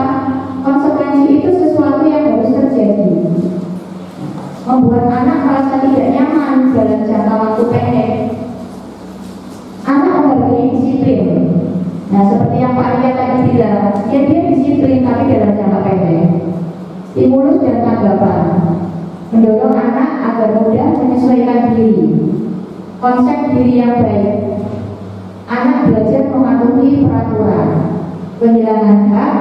Konsekuensi itu sesuatu yang harus terjadi. Membuat anak merasa tidak nyaman dalam jangka waktu pendek. Anak menghargai disiplin. Nah, seperti yang Pak Arya tadi bilang, ya dia disiplin tapi dalam jangka pendek. Stimulus dan tanggapan mendorong anak agar mudah menyesuaikan diri. Konsep diri yang baik. Anak belajar mematuhi peraturan. Kehilangan hak,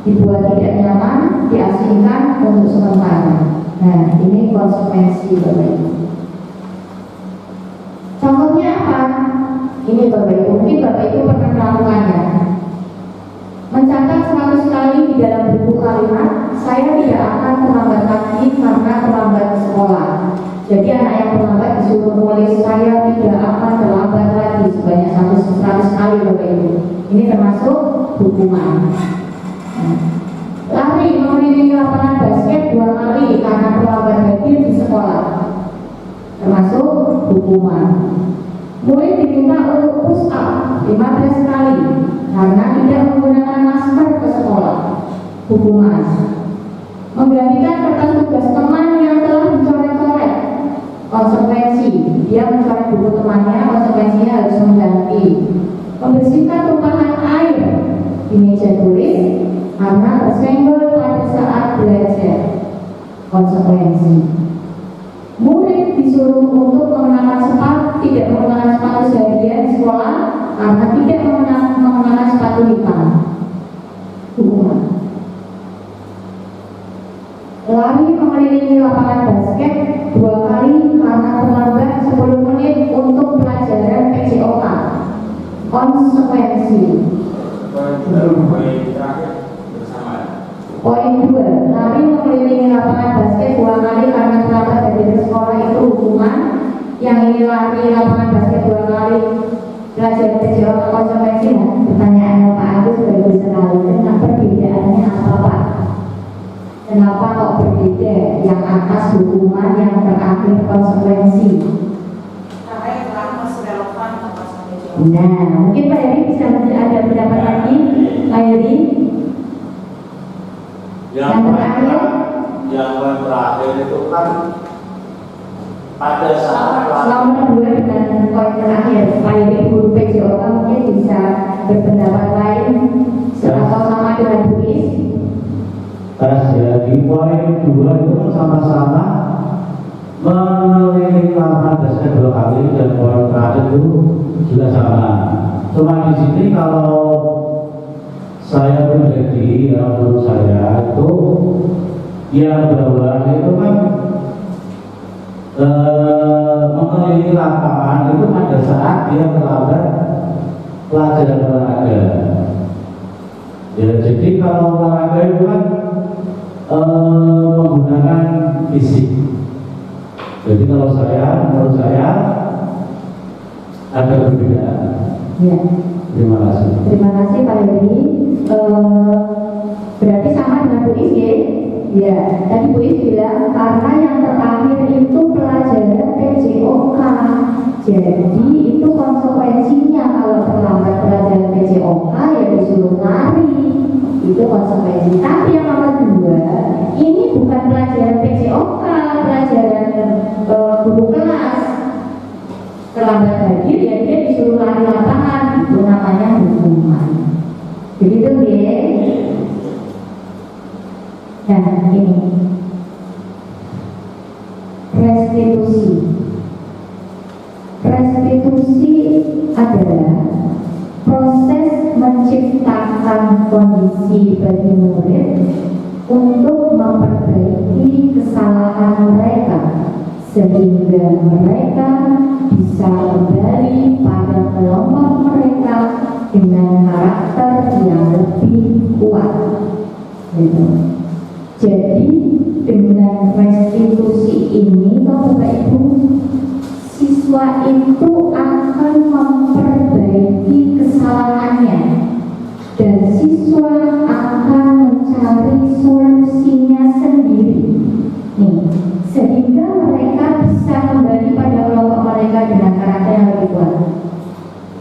dibuat tidak nyaman, diasingkan untuk sementara. Nah, ini konsekuensi Bapak Ibu. Contohnya apa? Ini Bapak Ibu, mungkin Bapak Ibu pernah melakukannya. Mencatat 100 kali di dalam buku kalimat, saya tidak akan terlambat lagi karena terlambat ke sekolah. Jadi anak yang terlambat disuruh menulis saya tidak akan terlambat lagi sebanyak 100 kali Bapak Ibu. Ini termasuk hukuman. Lari mengelilingi lapangan basket 2 kali karena terlambat hadir di sekolah, termasuk hukuman. Murid diminta untuk push up 15 kali karena tidak menggunakan masker ke sekolah, hukuman. Menggantikan kertas tugas teman yang telah dicoret-coret, konsekuensi. Dia mencoret buku temannya, konsekuensinya harus mengganti. Membersihkan tumpahan air di meja tulis karena tersenggol pada saat belajar, konsekuensi. Murid disuruh untuk mengenakan sepatu, tidak mengenakan sepatu seharian di sekolah karena tidak mengenakan sepatu hitam, hukuman. Lari mengelilingi lapangan basket 2 kali karena terlambat 10 menit untuk pelajaran PJOK, konsekuensi. Poin 2, lari mengelilingi lapangan basket 2 kali karena terlambat dari sekolah itu hukuman. Yang ini lari lapangan basket 2 kali belajar kecil konsekuensi. Pertanyaan Pak Agus bagus sekali. Tentang perbedaannya apa Pak? Kenapa kok berbeda? Yang atas hukuman, yang terakhir konsekuensi. Nah, mungkin Pak Heri bisa ada pendapat lagi, Pak Heri. Yang terakhir, yang terakhir itu kan pada saat nomor 2 dengan poin terakhir, Pak Heri guru PJOK mungkin bisa berpendapat lain atau sama dengan tulis. Jadi poin 2 itu kan sama-sama mengelilingi lapangan basket 2 kali, dan poin terakhir itu juga sama. Cuma di sini kalau saya pribadi, menurut saya itu yang bawah itu kan mengelilingi lapangan itu pada saat dia terlambat pelajaran olahraga. Ya, jadi kalau olahraga itu kan menggunakan fisik. Jadi kalau menurut saya ada perbedaan. Ya. Terima kasih. Terima kasih Pak Heri. Berarti sama dengan Bu Is ya? Ya, tadi Bu Is bilang karena yang terakhir itu pelajaran PJOK. Jadi itu konsekuensinya kalau terlambat pelajaran PJOK ya disuruh lari. Itu konsekuensi. Tapi yang nomor 2 ini bukan pelajaran PJOK, pelajaran guru kelas. Terlambat hadir ya dia disuruh lari lapangan, itu namanya hukuman. Begitu ya. Nah ini restitusi. Restitusi adalah proses menciptakan kondisi bagi murid untuk memperbaiki kesalahan mereka sehingga mereka bisa kembali pada kelompok mereka dengan karakter yang lebih kuat. Gitu. Jadi dengan restitusi ini, Bapak Ibu, siswa itu akan memperbaiki kesalahannya dan siswa akan mencari solusinya sendiri. Nih, sehingga mereka bisa kembali pada kelompok mereka dengan karakter yang lebih kuat.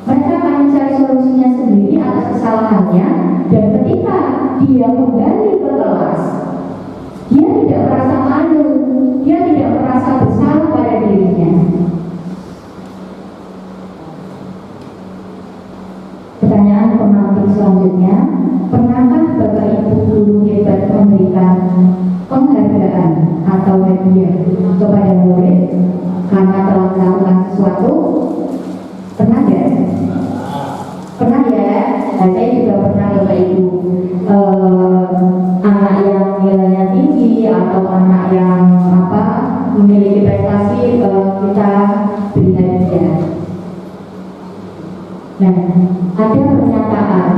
Mereka akan mencari solusinya sendiri atas kesalahannya, dan ketika dia kembali ke kelas, dia tidak merasa malu, dia tidak merasa bersalah pada dirinya. Pertanyaan pemantik selanjutnya, pernahkah Bapak Ibu guru hebat memberikan penghargaan atau hadiah kepada murid karena telah melakukan sesuatu? Pernah ya? Pernah ya? Nah, saya juga pernah Bapak Ibu, anak yang nilainya tinggi atau anak yang memiliki prestasi, kita beri hadiah. Nah, ada pernyataan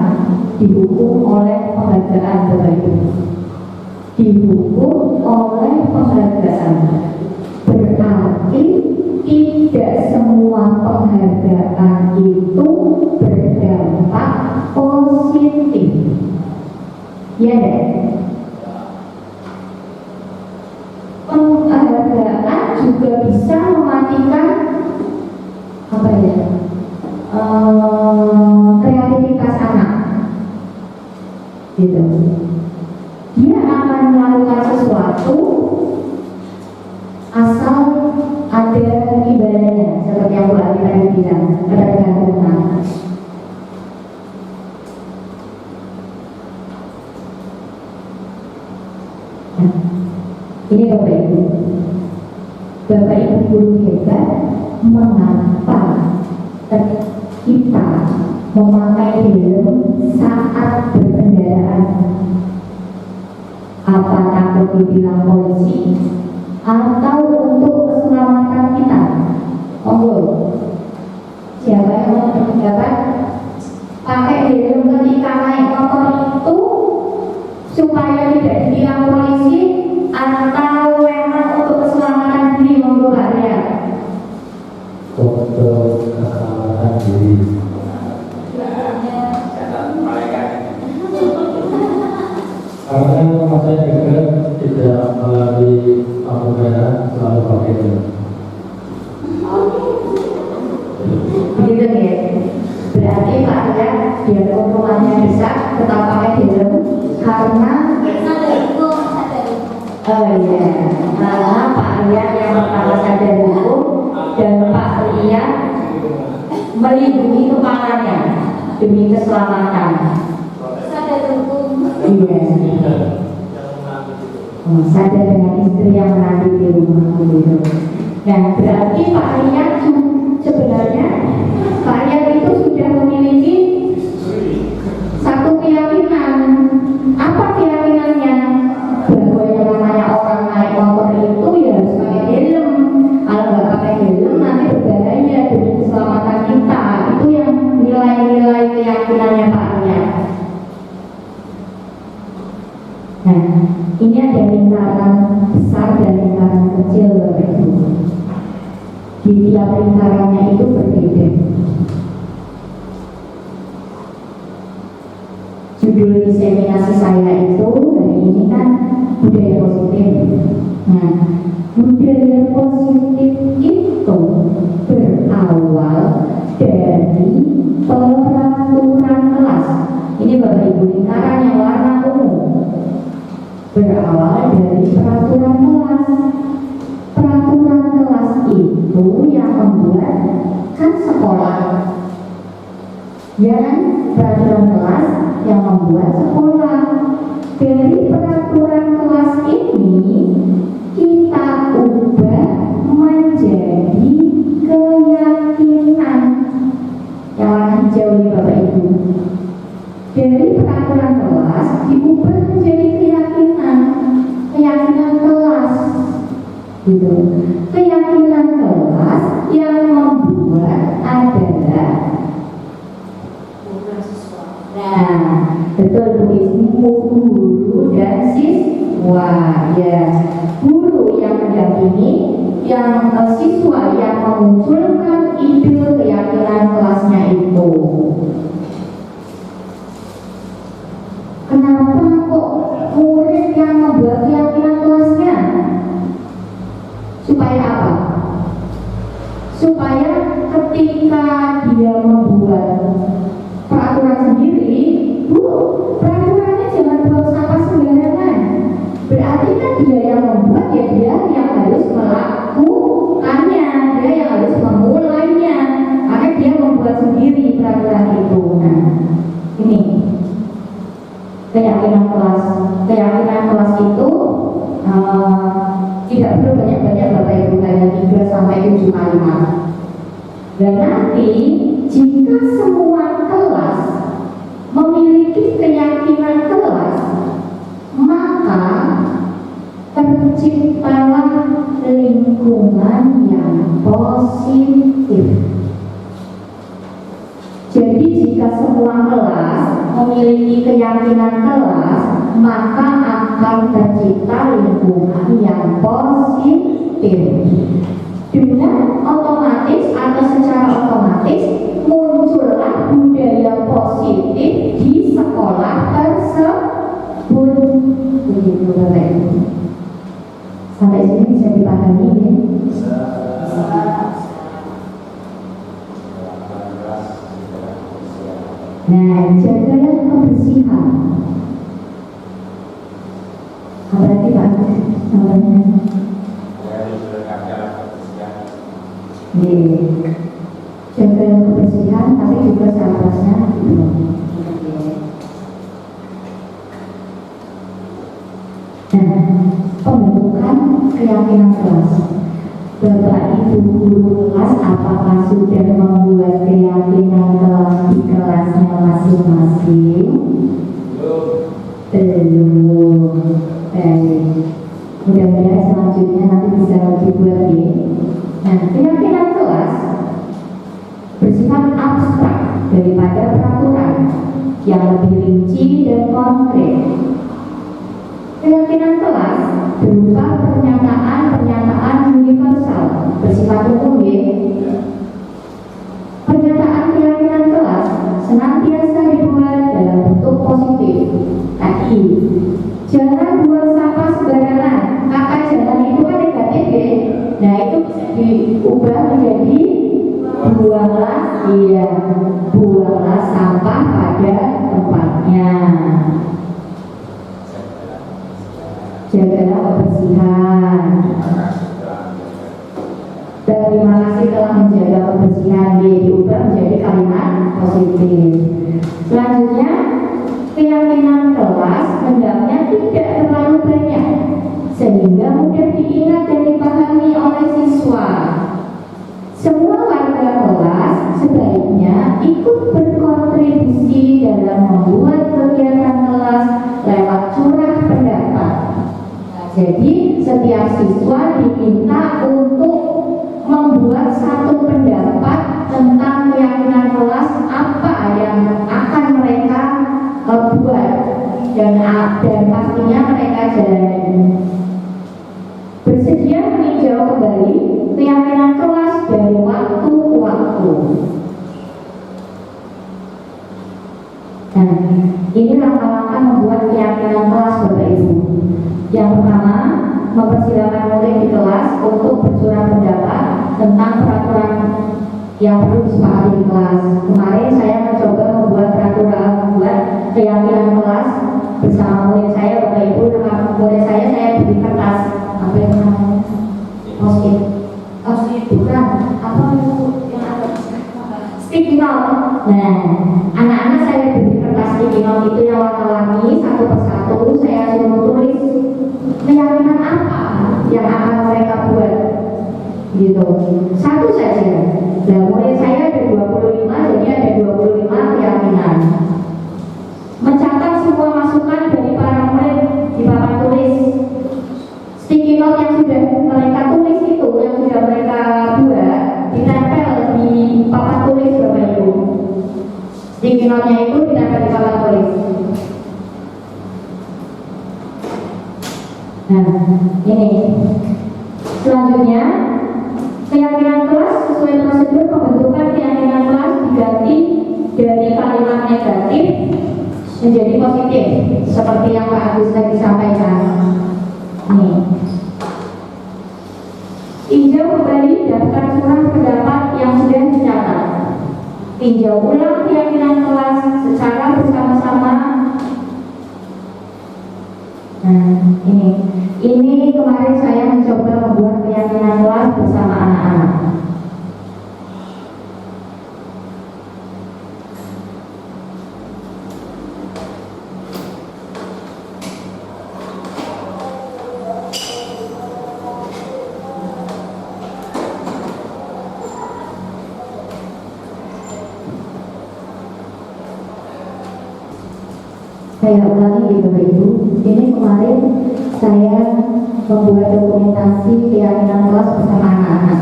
dihukum oleh penghargaan Bapak Ibu. Dihukum oleh penghargaan berarti tidak semua penghargaan itu berdampak positif. Ya deh. Penghargaan juga bisa mematikan kreativitas anak. Gitu. Dia akan melakukan sesuatu asal ada ibadahnya, seperti yang Bu Ali tadi bilang, ketergantungan. Nah, ini Bapak Ibu guru hebat, mengapa kita memakai helm saat berkendaraan? Apa takut dibilang polisi atau untuk keselamatan kita? Monggo, siapa yang mau berpendapat? pakai helm ketika naik motor itu supaya tidak ditilang polisi atau memang untuk keselamatan diri membawa? Untuk keselamatan diri. Karena saya juga tidak melalui lampu merah, selalu pakai helm. Begitu ya. Berarti Pak ya, biar hukumannya bisa tetap pakai helm karena iya, karena Pak Rian yang pertama sadar hukum dan Pak Rian melindungi kepalanya demi keselamatan. Iya. Sadar dengan istri yang menanti di rumah gitu. Nah, berarti Pak Rian sebenarnya Pak Rian itu sudah memiliki satu keyakinan. Apa keyakinannya? Bahwa yang namanya orang naik motor itu ya harus pakai helm. Kalau nggak pakai helm nanti berbahaya demi keselamatan kita. Itu yang nilai-nilai keyakinannya Pak Rian. Nah, ini ada lingkaran besar dan lingkaran kecil Bapak Ibu. Di tiap lingkarannya itu berbeda. Judul diseminasi saya itu hari ini kan budaya positif. Nah, budaya positif itu berawal dari peraturan kelas. Ini Bapak Ibu lingkaran yang warna ungu. Berawal dari peraturan kelas. Peraturan kelas itu yang membuat kan sekolah, ya kan? Peraturan kelas yang membuat sekolah. Dari peraturan kelas ini kita ubah menjadi keyakinan. Yang warna hijau ini Bapak Ibu. Dari peraturan kelas diubah menjadi keyakinan. Keyakinan kelas. Gitu. Keyakinan kelas yang membuat adalah nah, betul Bu Ismu, guru dan siswa ya. Guru yang mendampingi, yang siswa yang memunculkan ide keyakinan kelasnya itu. Kenapa kok murid yang membuat keyakinan kelasnya? Supaya apa? Supaya ketika dia membuat peraturan sendiri, Bu, peraturannya jangan buang sampah sembarangan. Berarti kan dia yang membuat, ya dia yang harus melakukannya, dia yang harus memulainya. Karena dia membuat sendiri peraturan itu. Nah, ini keyakinan kelas. Keyakinan kelas itu tidak perlu banyak-banyak Bapak Ibu, hanya 3 sampai 7 kalimat. Dan nanti jika semua kelas memiliki keyakinan kelas, maka terciptalah lingkungan yang positif. Jadi jika semua kelas memiliki keyakinan kelas, maka akan tercipta lingkungan yang positif. Dengan otomatis atau secara otomatis muncullah budaya positif di sekolah tersebut. Begitu Bapak Ibu. Sampai sini bisa dipahami ya? Nah, jagalah kebersihan. Apalagi Pak namanya? Jaga kebersihan, tapi juga seharusnya nah, pembentukan keyakinan kelas. Bapak Ibu guru kelas apakah sudah membuat keyakinan kelas di kelasnya masing-masing? Belum. Baik. Mudah-mudahan selanjutnya nanti bisa dibuat ya. Nah, keyakinan kelas bersifat abstrak daripada peraturan. yang lebih rinci dan konkret. Keyakinan kelas berupa pernyataan-pernyataan universal bersifat umum ya. Pernyataan keyakinan kelas senantiasa dibuat dalam bentuk positif. Tadi, jangan buang sampah sembarangan. Kata jangan itu kan negatif ya. Nah itu bisa diubah menjadi buanglah sampah pada tempatnya. Jagalah kebersihan. Terima kasih telah menjaga kebersihan. Diubah menjadi kalimat positif. Selanjutnya, keyakinan kelas hendaknya tidak terlalu banyak sehingga mudah diingat dan dipahami oleh siswa. Semua warga kelas sebaiknya ikut berkontribusi dalam membuat kegiatan kelas lewat curah pendapat. Jadi setiap siswa diminta untuk membuat satu pendapat tentang keyakinan kelas apa yang akan mereka buat dan pastinya mereka jalani. Bersedia meninjau kembali keyakinan kelas dari waktu ke waktu. Nah, ini langkah-langkah membuat keyakinan kelas Bapak Ibu. Yang pertama, mempersilahkan murid di kelas untuk bercurah pendapat tentang peraturan yang perlu disepakati di kelas. Kemarin saya mencoba membuat peraturan membuat keyakinan kelas bersama murid saya, Bapak Ibu. Murid saya beri kertas apa yang namanya post-it, bukan apa itu yang ada sticky note. Nah, anak-anak saya beri kertas sticky note itu yang warna-warni satu persatu. Saya suruh tulis keyakinan apa yang akan mereka buat, gitu. Satu saja. Dan murid saya ada 25, jadi ada 25 keyakinan. Mencatat semua masukan dari para murid di papan tulis. Sticky note yang sudah mereka tulis itu, yang sudah mereka buat, ditempel di papan tulis Bapak Ibu. Sticky note-nya itu ditempel di papan tulis. Nah, ini. Selanjutnya, keyakinan kelas sesuai prosedur pembentukan keyakinan kelas diganti dari kalimat negatif menjadi positif, seperti yang Pak Agus tadi sampaikan. Nih. Tinjau kembali daftar curah pendapat yang sudah dicatat. Tinjau ulang keyakinan kelas secara bersama-sama. Nah, ini kemarin saya mencoba membuat keyakinan kelas bersama anak-anak. Saya ulangi di Bapak Ibu, ini kemarin saya membuat dokumentasi keyakinan kelas bersama anak-anak.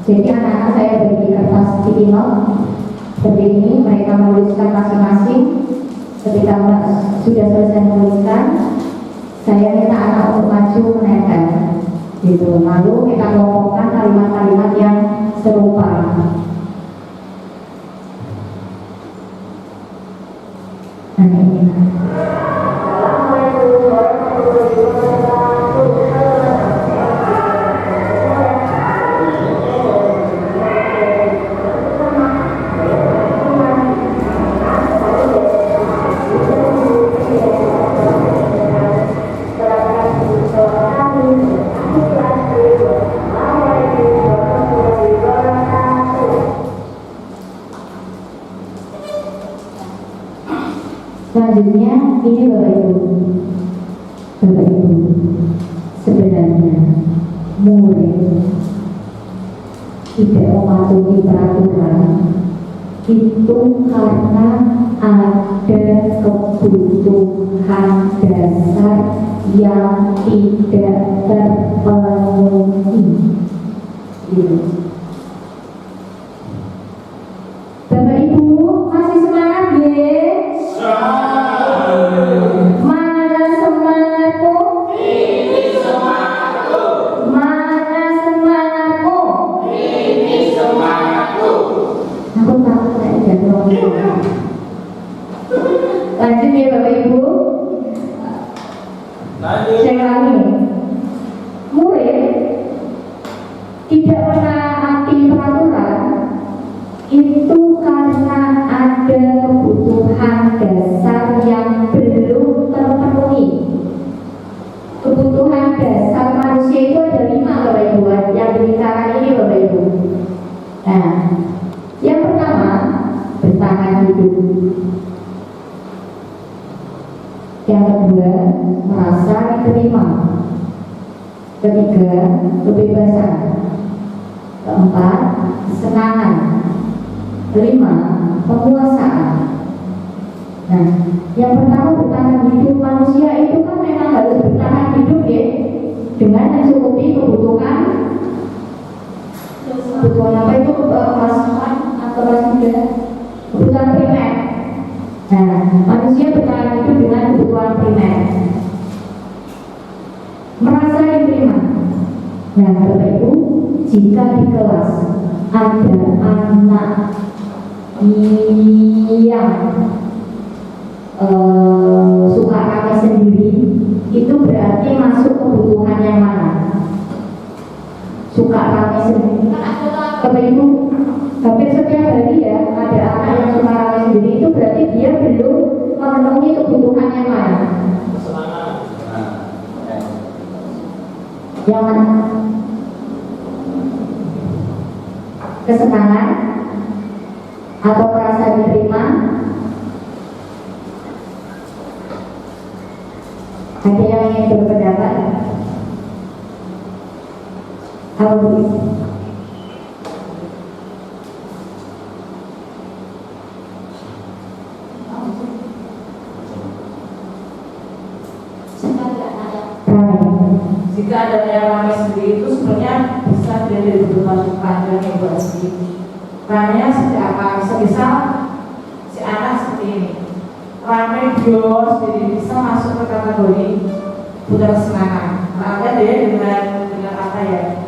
Jadi anak-anak saya beri kertas sticky note seperti ini, mereka menuliskan masing-masing. Ketika sudah selesai menuliskan, saya minta anak untuk maju menempel, gitu. Lalu kita kelompokkan kalimat-kalimat yang serupa. Nah, ini. Selanjutnya ini Bapak Ibu, sebenarnya murid tidak mematuhi peraturan itu karena ada kebutuhan dasar yang tidak terpenuhi. Bapak Ibu masih semangat ya? itu karena ada kebutuhan dasar yang belum terpenuhi. Kebutuhan dasar manusia itu ada 5 Bapak Ibu yang dibicarakan ini Bapak Ibu. Nah, yang pertama bertahan hidup. Yang kedua merasa diterima. Ketiga kebebasan. Keempat kesenangan. Kelima penguasaan. Nah, yang pertama bertahan hidup. Manusia itu kan memang harus bertahan hidup ya, dengan mencukupi kebutuhan apa itu kelas atau kelas muda, kebutuhan primer. Nah, manusia bertahan hidup dengan kebutuhan primer. Merasa diterima. Nah, Bapak Ibu, jika di kelas ada anak yang suka rame sendiri, itu berarti masuk kebutuhan yang mana? Suka rame sendiri. Bapak Ibu, hampir setiap hari ya ada anak yang suka rame sendiri, itu berarti dia belum memenuhi kebutuhan yang mana? Yang mana? Kesenangan atau merasa diterima? Ada yang ingin berpendapat? Apa begitu? Jika ada yang ramai sendiri itu sebenarnya bisa dari berbagai panjang yang buat sendiri. Karena misal si anak seperti ini, ramai bios, jadi bisa masuk ke kategori buta kesenangan. Maka dia dengan apa ya?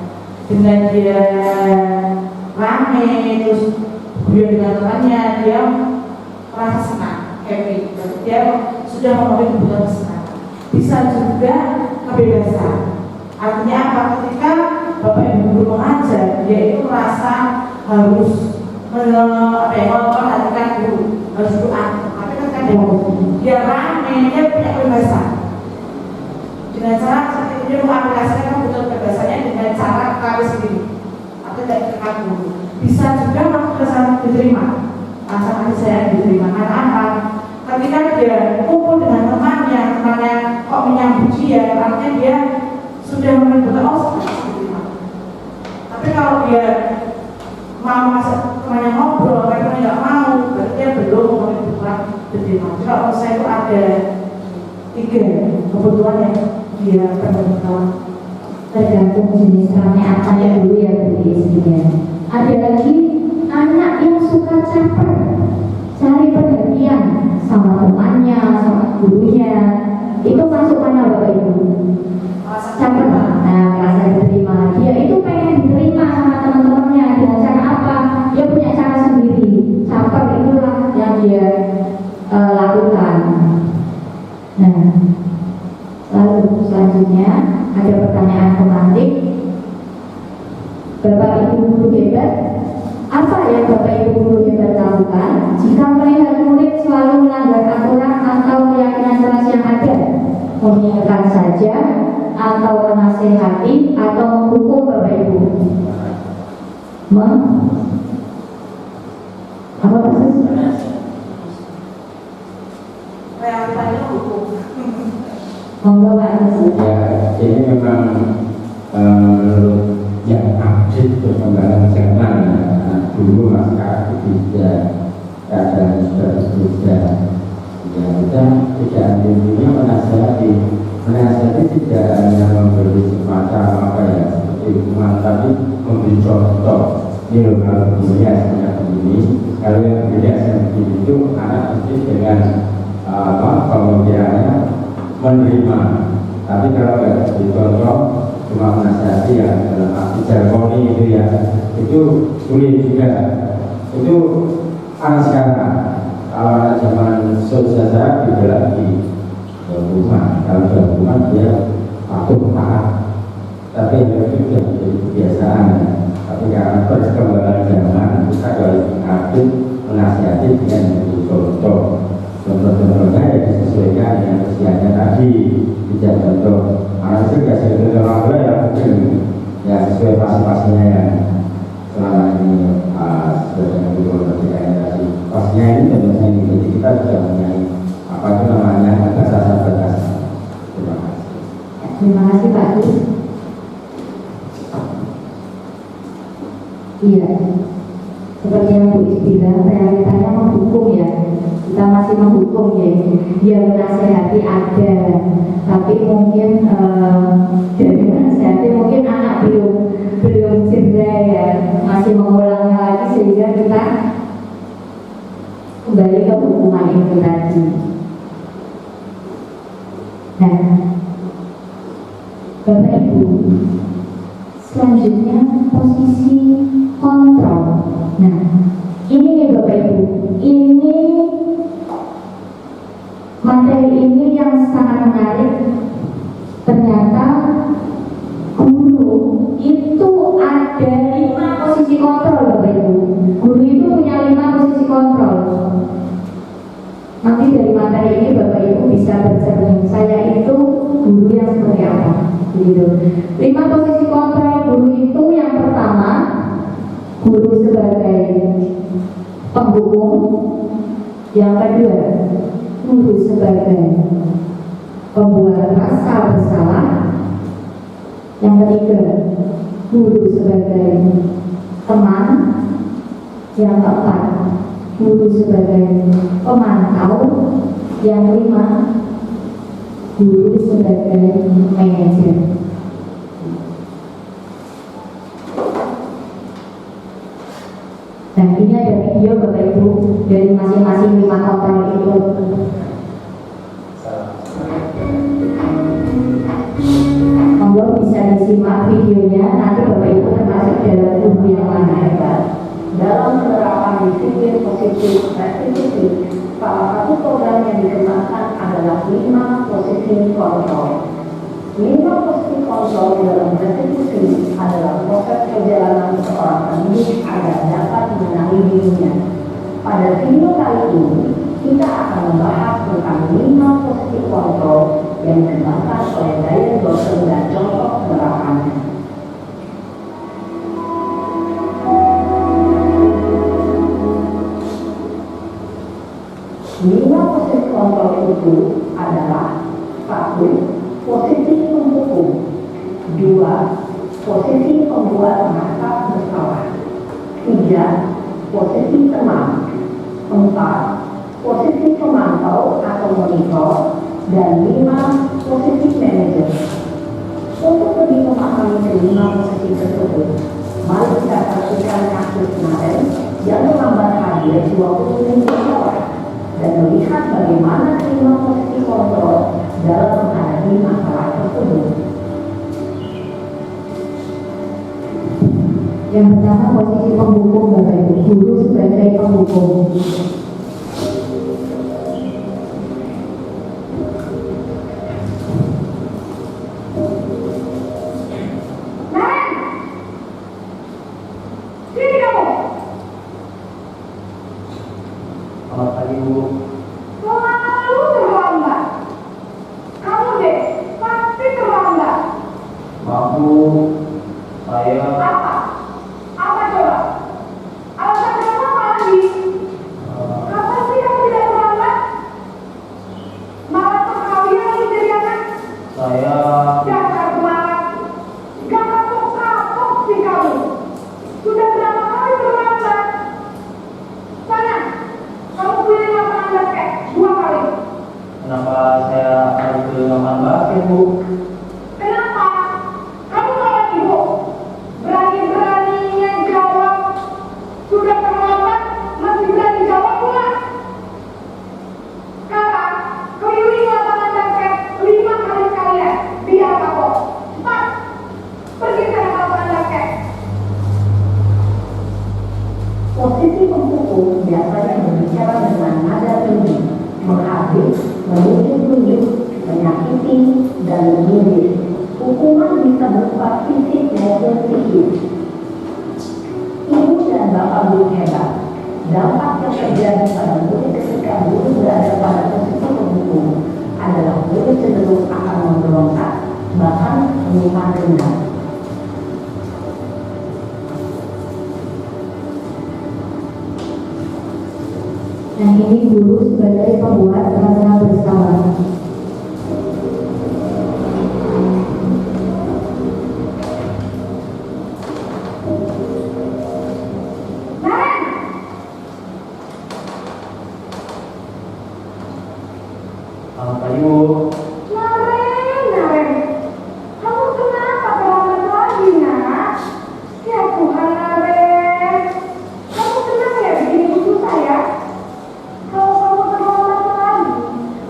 Dengan dia ramai terus dia dengan temannya, dia merasa senang, happy. Dia sudah memenuhi kebutuhan kesenangan. Bisa juga kebebasan. Artinya apa? Ketika Bapak Ibu guru mengajar, dia itu merasa harus memperhatikan guru, harus doa. Tapi ketika dia ramai, dia punya kebebasan. Dengan cara seperti itu dia mengaplikasikan kebutuhan kebebasannya dengan cara kami sendiri, atau tidak dekat guru. Bisa juga kebebasan diterima. Rasa kasih sayang diterima. Karena apa? Ketika dia kumpul dengan temannya kok menyambut dia, artinya dia sudah menentukan tapi kalau dia mau masuk temannya ngobrol, karena nggak mau, berarti dia belum menentukan diterima. Kalau saya itu ada 3 kebutuhan yang dia perlukan. Tergantung jenis ramai apanya dulu ya Bu istrinya. Ada lagi anak yang suka caper, cari perhatian sama temannya, sama gurunya. Itu masuk mana Bapak Ibu? Caper, merasa diterima. Dia itu pengen diterima sama teman-temannya dengan cara apa? Dia punya cara sendiri. Caper itulah yang dia lakukan. Nah, lalu selanjutnya ada pertanyaan pemantik. Bapak Ibu guru hebat, apa yang Bapak Ibu guru hebat lakukan jika melihat murid selalu melanggar aturan atau keyakinan kelas yang ada? Mengingatkan saja, atau menasehati, atau menghukum Bapak Ibu? Apa maksudnya? Realitanya hukum. Monggo Pak Agus. Ya, ini memang menurut yang update perkembangan zaman dulu masyarakat bisa keadaan sudah berbeda. Ya, kita tidak hanya menasihati tidak hanya memberi semacam apa ya seperti hukuman, tapi memberi contoh. Ini loh kalau dunia seperti ini, kalau yang berbeda seperti itu anak mesti dengan pemikirannya menerima. Tapi kalau nggak dicontoh cuma menasihati ya dalam arti jargoni itu ya, itu sulit juga. Itu anak sekarang. Kalau anak zaman sosial tidak lagi rumah, kalau rumah dia patuh taat. Tapi itu sudah menjadi kebiasaan. Tapi karena perkembangan zaman kita harus menasihati dengan contoh. Contoh-contohnya ya disesuaikan dengan usianya tadi. Tidak contoh anak kecil kasih contoh orang tua ya mungkin ya sesuai pasti-pastinya yang selama ini sudah dengan tadi pastinya ini tentunya ini. Jadi kita sudah mempunyai apa itu namanya batasan-batasan. Terima kasih. Terima kasih Pak Gus. Iya, seperti yang Bu Is bilang, realitanya menghukum ya. Kita masih menghukum ya. Dia menasehati ada, tapi mungkin dari menasehati mungkin anak belum cerdas ya, masih mengulangnya lagi sehingga kita kembali ke hukuman itu tadi. Nah, Bapak Ibu, selanjutnya posisi kontrol. Nah, ini nih Bapak Ibu, ini materi ini yang sangat menarik. Ternyata guru itu ada 5 posisi kontrol Bapak Ibu. Guru itu punya 5 posisi kontrol. Nanti dari materi ini Bapak Ibu bisa bercermin saya itu guru yang seperti apa gitu. 5 posisi kontrol guru itu yang pertama, guru sebagai penghukum. Yang kedua, guru sebagai pembuat rasa bersalah. Yang ketiga, guru sebagai teman. Yang keempat, guru sebagai pemantau. Yang kelima, guru sebagai manajer. Nah, ini ada video Bapak Ibu dari masing-masing 5 kontrol itu. Monggo bisa disimak videonya, nanti Bapak Ibu termasuk dalam guru yang mana hebat. Dalam penerapan disiplin positif restitusi, salah satu program yang dikembangkan adalah 5 posisi kontrol. 5 posisi kontrol dalam restitusi adalah proses perjalanan seorang pendidik agar dapat mengenali dirinya. Pada video kali ini, kita akan membahas tentang 5 posisi kontrol yang dikembangkan oleh Diane Dawson dan contoh penerapannya. Lima posisi kontrol itu adalah 1. Posisi penghukum. 2. Posisi pembuat rasa bersalah. 3. Posisi teman. 4. Posisi pemantau atau monitor. Dan 5. Posisi manajer. Untuk lebih memahami kelima posisi tersebut, mari kita saksikan kasus kemarin yang melambat hadir 20 menit setelah dan melihat bagaimana kelima posisi kontrol dalam menghadapi masalah tersebut. Yang pertama, posisi penghukum Bapak Ibu, guru sebagai penghukum. Selamat pagi Bu. Maaf Bu, saya kenapa saya harus ke lapangan basket Bu? Posisi penghukum biasanya berbicara dengan nada tinggi, menghabis, menunjuk-nunjuk, menyakiti, dan menyindir. Hukuman bisa berupa fisik maupun psikis. Ibu dan bapak guru hebat, Dampak yang terjadi pada murid ketika guru berada pada posisi pemukul adalah murid cenderung akan memberontak, bahkan menyimpan dendam. Yang ini guru sebagai pembuat rasa bersalah. Apa Ibu? Naren, kamu kenapa terlambat lagi, nak? Ya Tuhan, Naren, kamu tenang ya bikin buku saya. Kalau kamu terlambat lagi,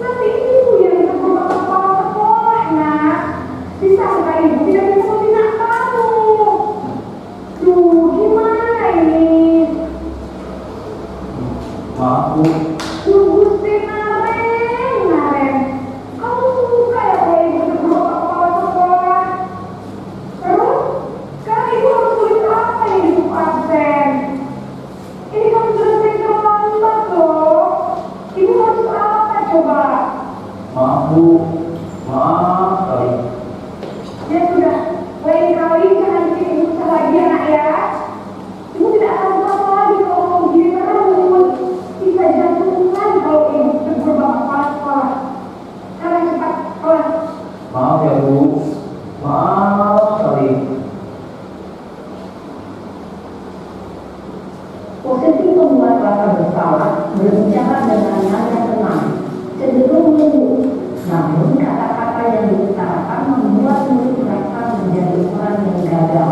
nanti ibu yang terlambat kepala sekolah, nak. Disangka ibu tidak bisa membina kamu. Duh, gimana ini? Maaf Bu. Gusti Naren, kamu suka ya kalau ibu terburuk kepala sekolah? Terus, sekarang ibu harus tulis apa ini buku absen? Ini kamu sudah sering terlambat loh. Ibu harus apa coba? Maaf Bu. Maaf sekali. Ya sudah, lain kali jangan bikin ibu susah lagi ya nak ya. Ibu tidak akan apa lagi kalau kamu gini terus. Bisa jantungan kalau ibu terburuk kepala sekolah. Sekarang cepat, kelas. Maaf ya Bu. Maaf sekali. Posisi pembuat rasa bersalah berbicara dengan nada tenang, cenderung lembut. Namun kata-kata yang diutarakan membuat murid merasa menjadi orang yang gagal,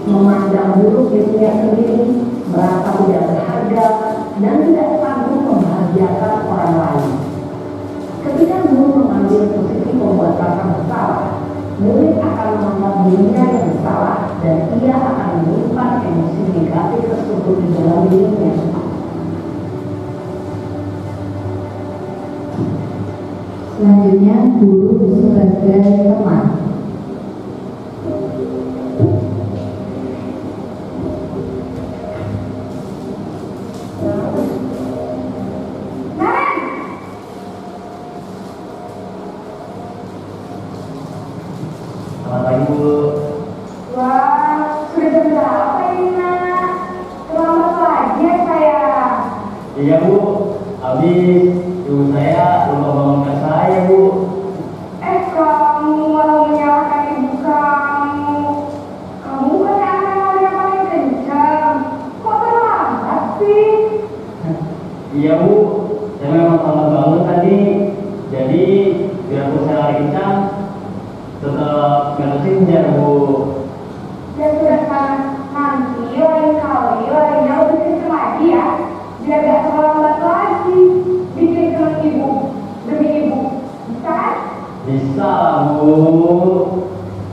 memandang buruk dirinya sendiri, merasa tidak berharga, dan tidak sanggup membahagiakan orang lain. Ketika guru mengambil posisi pembuat rasa bersalah, murid akan menganggap dirinya yang bersalah dan ia akan menyimpan emosi negatif tersebut di dalam dirinya. Selanjutnya, guru sebagai teman. Selamat pagi Bu. Wah, sudah jam berapa ini, nak? Terlambat lagi ya saya. Iya Bu. Habis ibu saya lupa bangunkan saya Bu. Kamu malah menyalahkan ibu kamu. Kamu kan anak yang paling kencang. Kok terlambat sih? Iya Bu. Saya memang selamat bangun tadi. Jadi biarpun saya lari kencang, tetap nggak kesenjar Bu. Ya sudah kan, nanti lain kali larinya lebih kencang lagi ya. Biar gak terlambat lagi. Bikin senang ibu demi ibu. Bisa kan? Bisa Bu.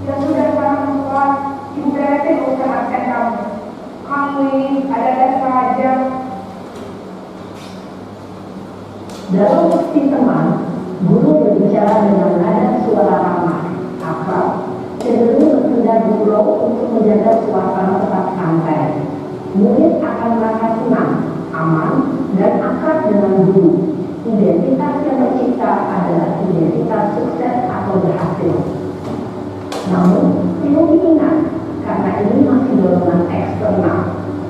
Ya sudah sekarang sekolah, ibu beresin urusan absen kamu. Kamu ini ada-ada saja. Dalam posisi teman, guru berbicara dengan nada suara ramah, akrab, cenderung bertindak gurau untuk menjaga suasana tetap santai. Murid akan merasa senang, aman, dan akrab dengan guru. Identitas yang tercipta adalah identitas sukses atau berhasil. Namun, perlu diingat, karena ini masih dorongan eksternal,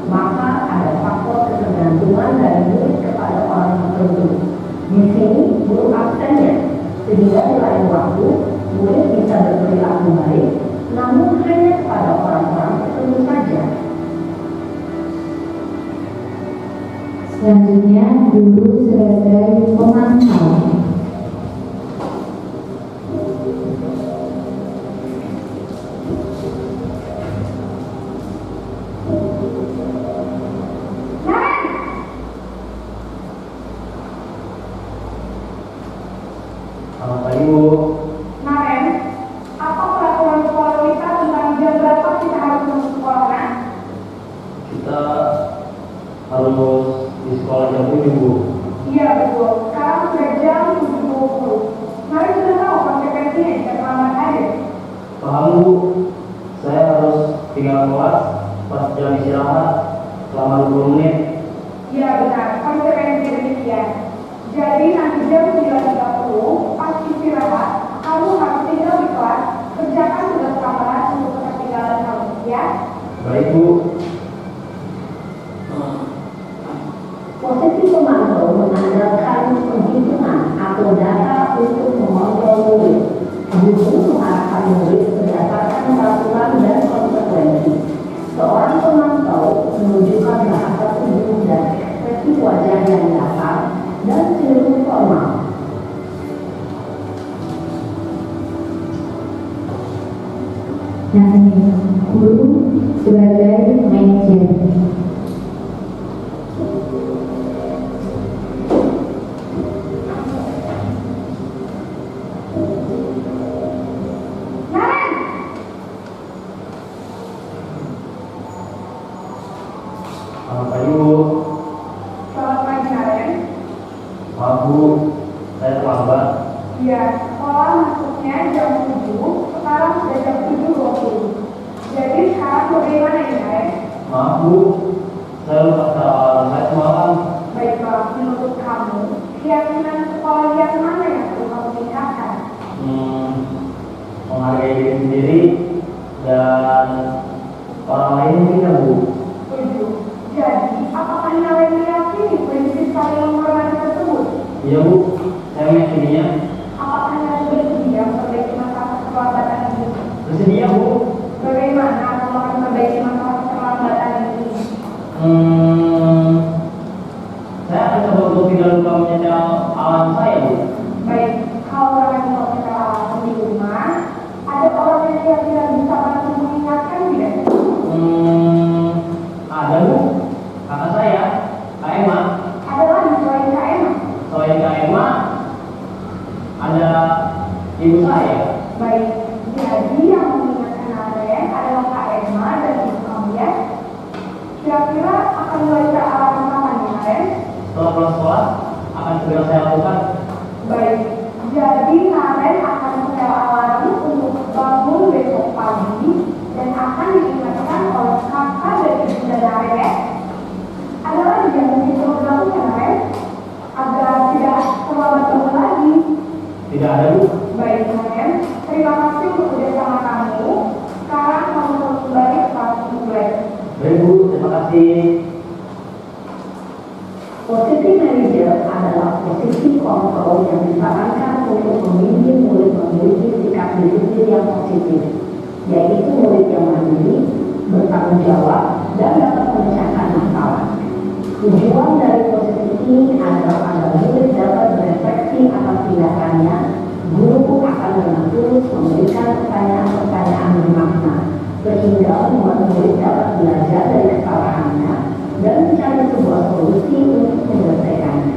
maka ada faktor ketergantungan dari murid kepada orang tertentu. Di sini, guru absennya, sehingga di lain waktu, murid bisa berperilaku baik, namun hanya kepada orang-orang tertentu saja. Selanjutnya, guru sebagai pemantau. Selamat pagi Bu. Naren, apa peraturan sekolah kita tentang jam berapa kita harus masuk sekolah, kan? Kita harus di sekolah jam 7 Bu. Iya betul, sekarang sudah jam 7.20. Naren sudah tahu konsekuensinya jika terlambat hadir. Paham Bu. Saya harus tinggal kelas pas jam istirahat selama 20 menit. Ya benar, konsekuensi demikian. Jadi nanti jam 9.30 pas istirahat, kamu harus tinggal di kelas, kerjakan tugas tambahan untuk ketinggalan kamu, ya? Baik Bu. Posisi pemantau mengandalkan penghitungan atau data untuk mengontrol murid. Guru mengarahkan murid berdasarkan peraturan dan konsekuensi. Seorang pemantau menunjukkan bahasa tubuh dan ekspresi wajah yang datar dan cenderung formal. Nah, guru sebagai manajer. Selamat pagi Bu. Selamat pagi, Naren. Maaf Bu, saya terlambat. Ya, sekolah masuknya jam 7, sekarang sudah jam 7.20. Jadi sekarang bagaimana ini, Naren? Maaf Bu, saya lupa alarm saya semalam. Baiklah, menurut kamu, keyakinan sekolah yang mana yang perlu kamu tingkatkan? Menghargai diri sendiri dan orang lain juga Bu. Setuju. Jadi, apakah Naren meyakini prinsip saling menghormati tersebut? Iya Bu, saya meyakininya. Apakah Naren bersedia memperbaiki masalah keterlambatan ini? Bersedia Bu. Bagaimana kamu akan memperbaiki masalah keterlambatan ini? Saya akan coba untuk tidak lupa menyetel alarm saya Bu. Baik, kalau Naren mau kita di rumah, ada orang yang kira-kira bisa bantu mengingatkan tidak? Ada Bu, kakak saya, Kak Emma. Ada lagi selain Kak Emma? Selain Kak Emma, ada ibu saya. Baik, jadi yang mengingatkan Naren adalah Kak Emma dan ibu kamu ya. Kira-kira akan mulai alarm kapan nih, Naren? Setelah pulang sekolah, akan segera saya lakukan. Baik, jadi Naren akan setel alarm untuk bangun besok pagi dan akan diingatkan oleh kakak dan ibu Naren ya. Ada lagi yang mungkin perlu dilakukan, Naren? Agar tidak terlambat bangun lagi. Tidak ada Bu. Baik, Naren. Terima kasih untuk kerjasama kamu. Sekarang kamu harus kembali ke kelas mulai. Baik Bu, terima kasih. Posisi manajer adalah posisi kontrol yang disarankan untuk membimbing murid memiliki sikap disiplin yang positif, yaitu murid yang mandiri, bertanggung jawab, dan dapat memecahkan masalah. Tujuan dari posisi ini adalah agar murid dapat berefleksi atas tindakannya. Guru akan dengan tulus memberikan pertanyaan-pertanyaan bermakna, sehingga membuat murid dapat belajar dari kesalahannya dan mencari sebuah solusi untuk menyelesaikannya.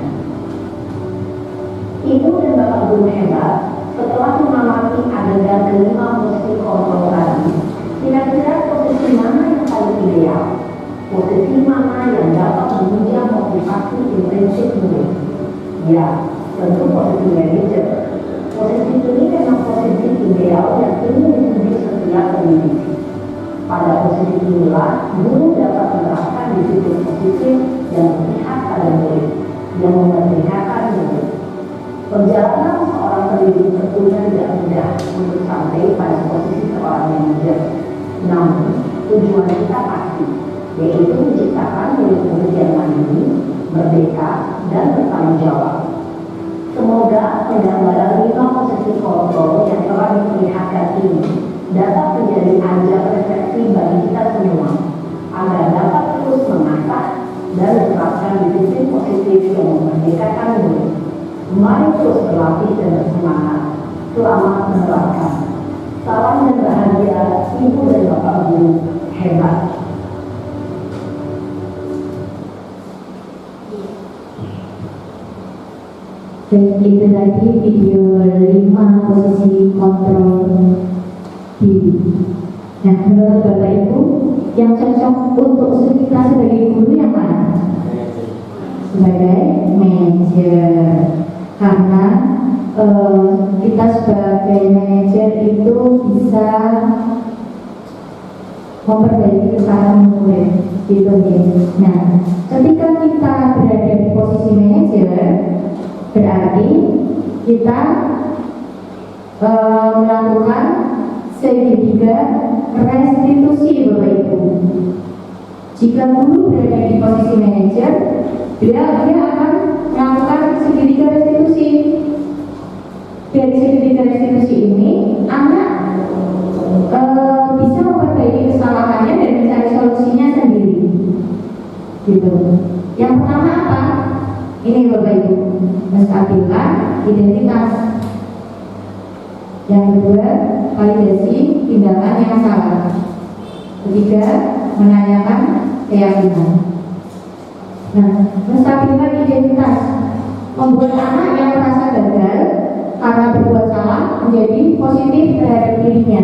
Ibu dan bapak guru hebat, setelah mengamati adegan kelima posisi kontrol tadi, kira-kira posisi mana yang paling ideal? Posisi mana yang dapat menunjang motivasi intrinsik murid? Ya, tentu posisi manajer. Posisi ini memang posisi ideal yang ingin dituju setiap pendidik. Pada posisi inilah, guru dapat menerapkan disiplin positif yang berpihak pada murid, yang memerdekakan murid. Perjalanan seorang pendidik tentunya tidak mudah untuk sampai pada posisi seorang manajer. Namun, tujuan kita pasti, yaitu menciptakan murid-murid yang mandiri, merdeka, dan bertanggung jawab. Semoga penggambaran 5 posisi kontrol yang telah diperlihatkan ini dapat menjadi ajang refleksi bagi kita semua, agar dapat terus mengasah dan menerapkan disiplin positif yang memerdekakan murid. Mari terus berlatih dan bersemangat. Selamat menerapkan. Salam dan bahagia, Ibu dan Bapak Guru hebat. Baik, itu tadi video 5 posisi kontrol diri. Nah, menurut Bapak Ibu, yang cocok untuk kita sebagai guru yang mana? Sebagai manajer. Karena kita sebagai manajer itu bisa memperbaiki kesalahan murid gitu ya. Nah, ketika kita berada di posisi manajer, berarti kita melakukan segitiga restitusi Bapak Ibu. Jika guru berada di posisi manajer, dia akan melakukan segitiga restitusi. Dari segitiga restitusi ini, anak bisa memperbaiki kesalahannya dan mencari solusinya sendiri. Gitu. Yang pertama apa? Ini Bapak Ibu, menstabilkan identitas. Yang kedua, validasi tindakan yang salah. Ketiga, menanyakan keyakinan. Nah, menstabilkan identitas membuat anak yang merasa gagal karena berbuat salah menjadi positif terhadap dirinya,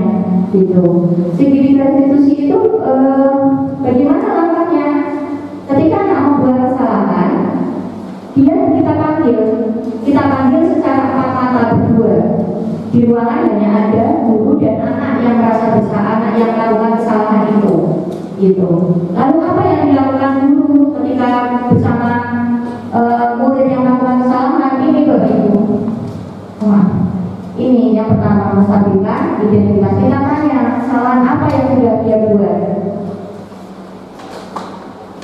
gitu. Segitiga restitusi itu bagaimana langkahnya? Ketika anak membuat kesalahan, dia kita panggil secara empat mata berdua. Di ruangan hanya ada guru dan anak yang merasa bersalah, anak yang melakukan kesalahan itu, gitu. Lalu apa yang dilakukan guru ketika bersama murid yang melakukan kesalahan ini, Bapak Ibu? Wah, ini yang pertama, menstabilkan identitas. Kita tanya kesalahan apa yang sudah dia buat.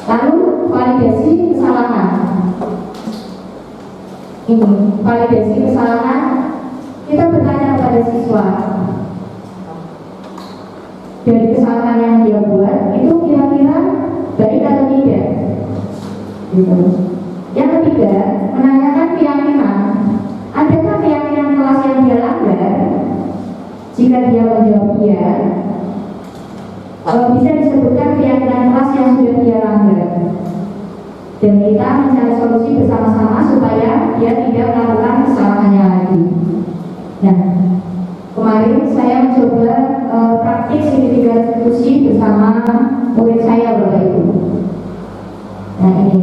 Lalu validasi kesalahan. Ini validasi kesalahan. Kita bertanya kepada siswa, dari kesalahan yang dia buat itu kira-kira baik atau tidak, gitu. Yang ketiga, menanyakan keyakinan. Adakah keyakinan kelas yang dia langgar? Jika dia menjawab iya, bisa disebutkan keyakinan kelas yang sudah dia langgar. Dan kita mencari solusi bersama-sama supaya dia tidak melakukan kesalahannya lagi. Nah, kemarin saya mencoba praktik segitiga restitusi bersama murid saya, Bapak Ibu. Nah, ini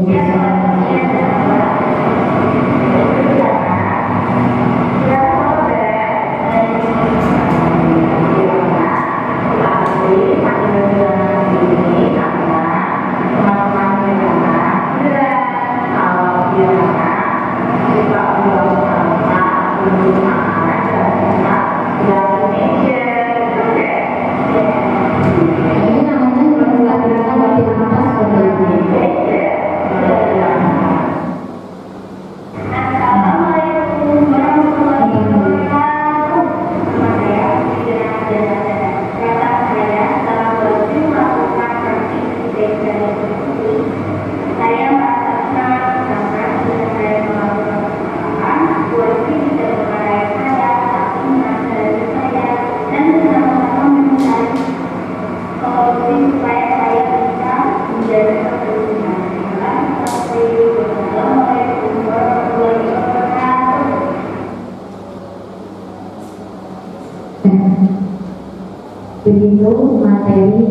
begitu materi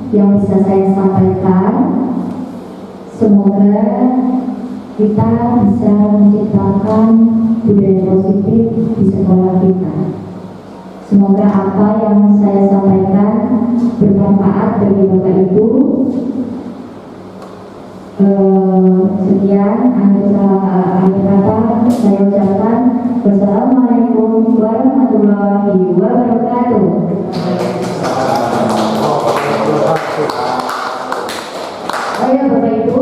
yang bisa saya sampaikan. Semoga kita bisa menciptakan budaya positif di sekolah kita. Semoga apa yang saya sampaikan bermanfaat bagi Bapak Ibu. Sekian akhir kata saya ucapkan. Wassalamualaikum warahmatullahi wabarakatuh. Oh ya Bapak Ibu,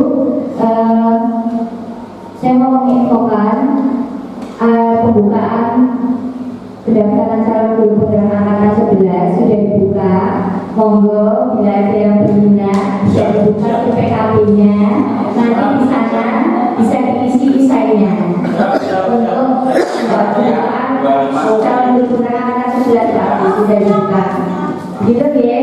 saya mau menginfokan pembukaan pendaftaran calon guru penggerak angkatan 11 sudah dibuka. Monggo bila ada yang berminat bisa dibuka di PKB-nya. Nanti di sana bisa diisi isainya untuk pembukaan calon guru penggerak angkatan 11 sudah dibuka. Gitu ya.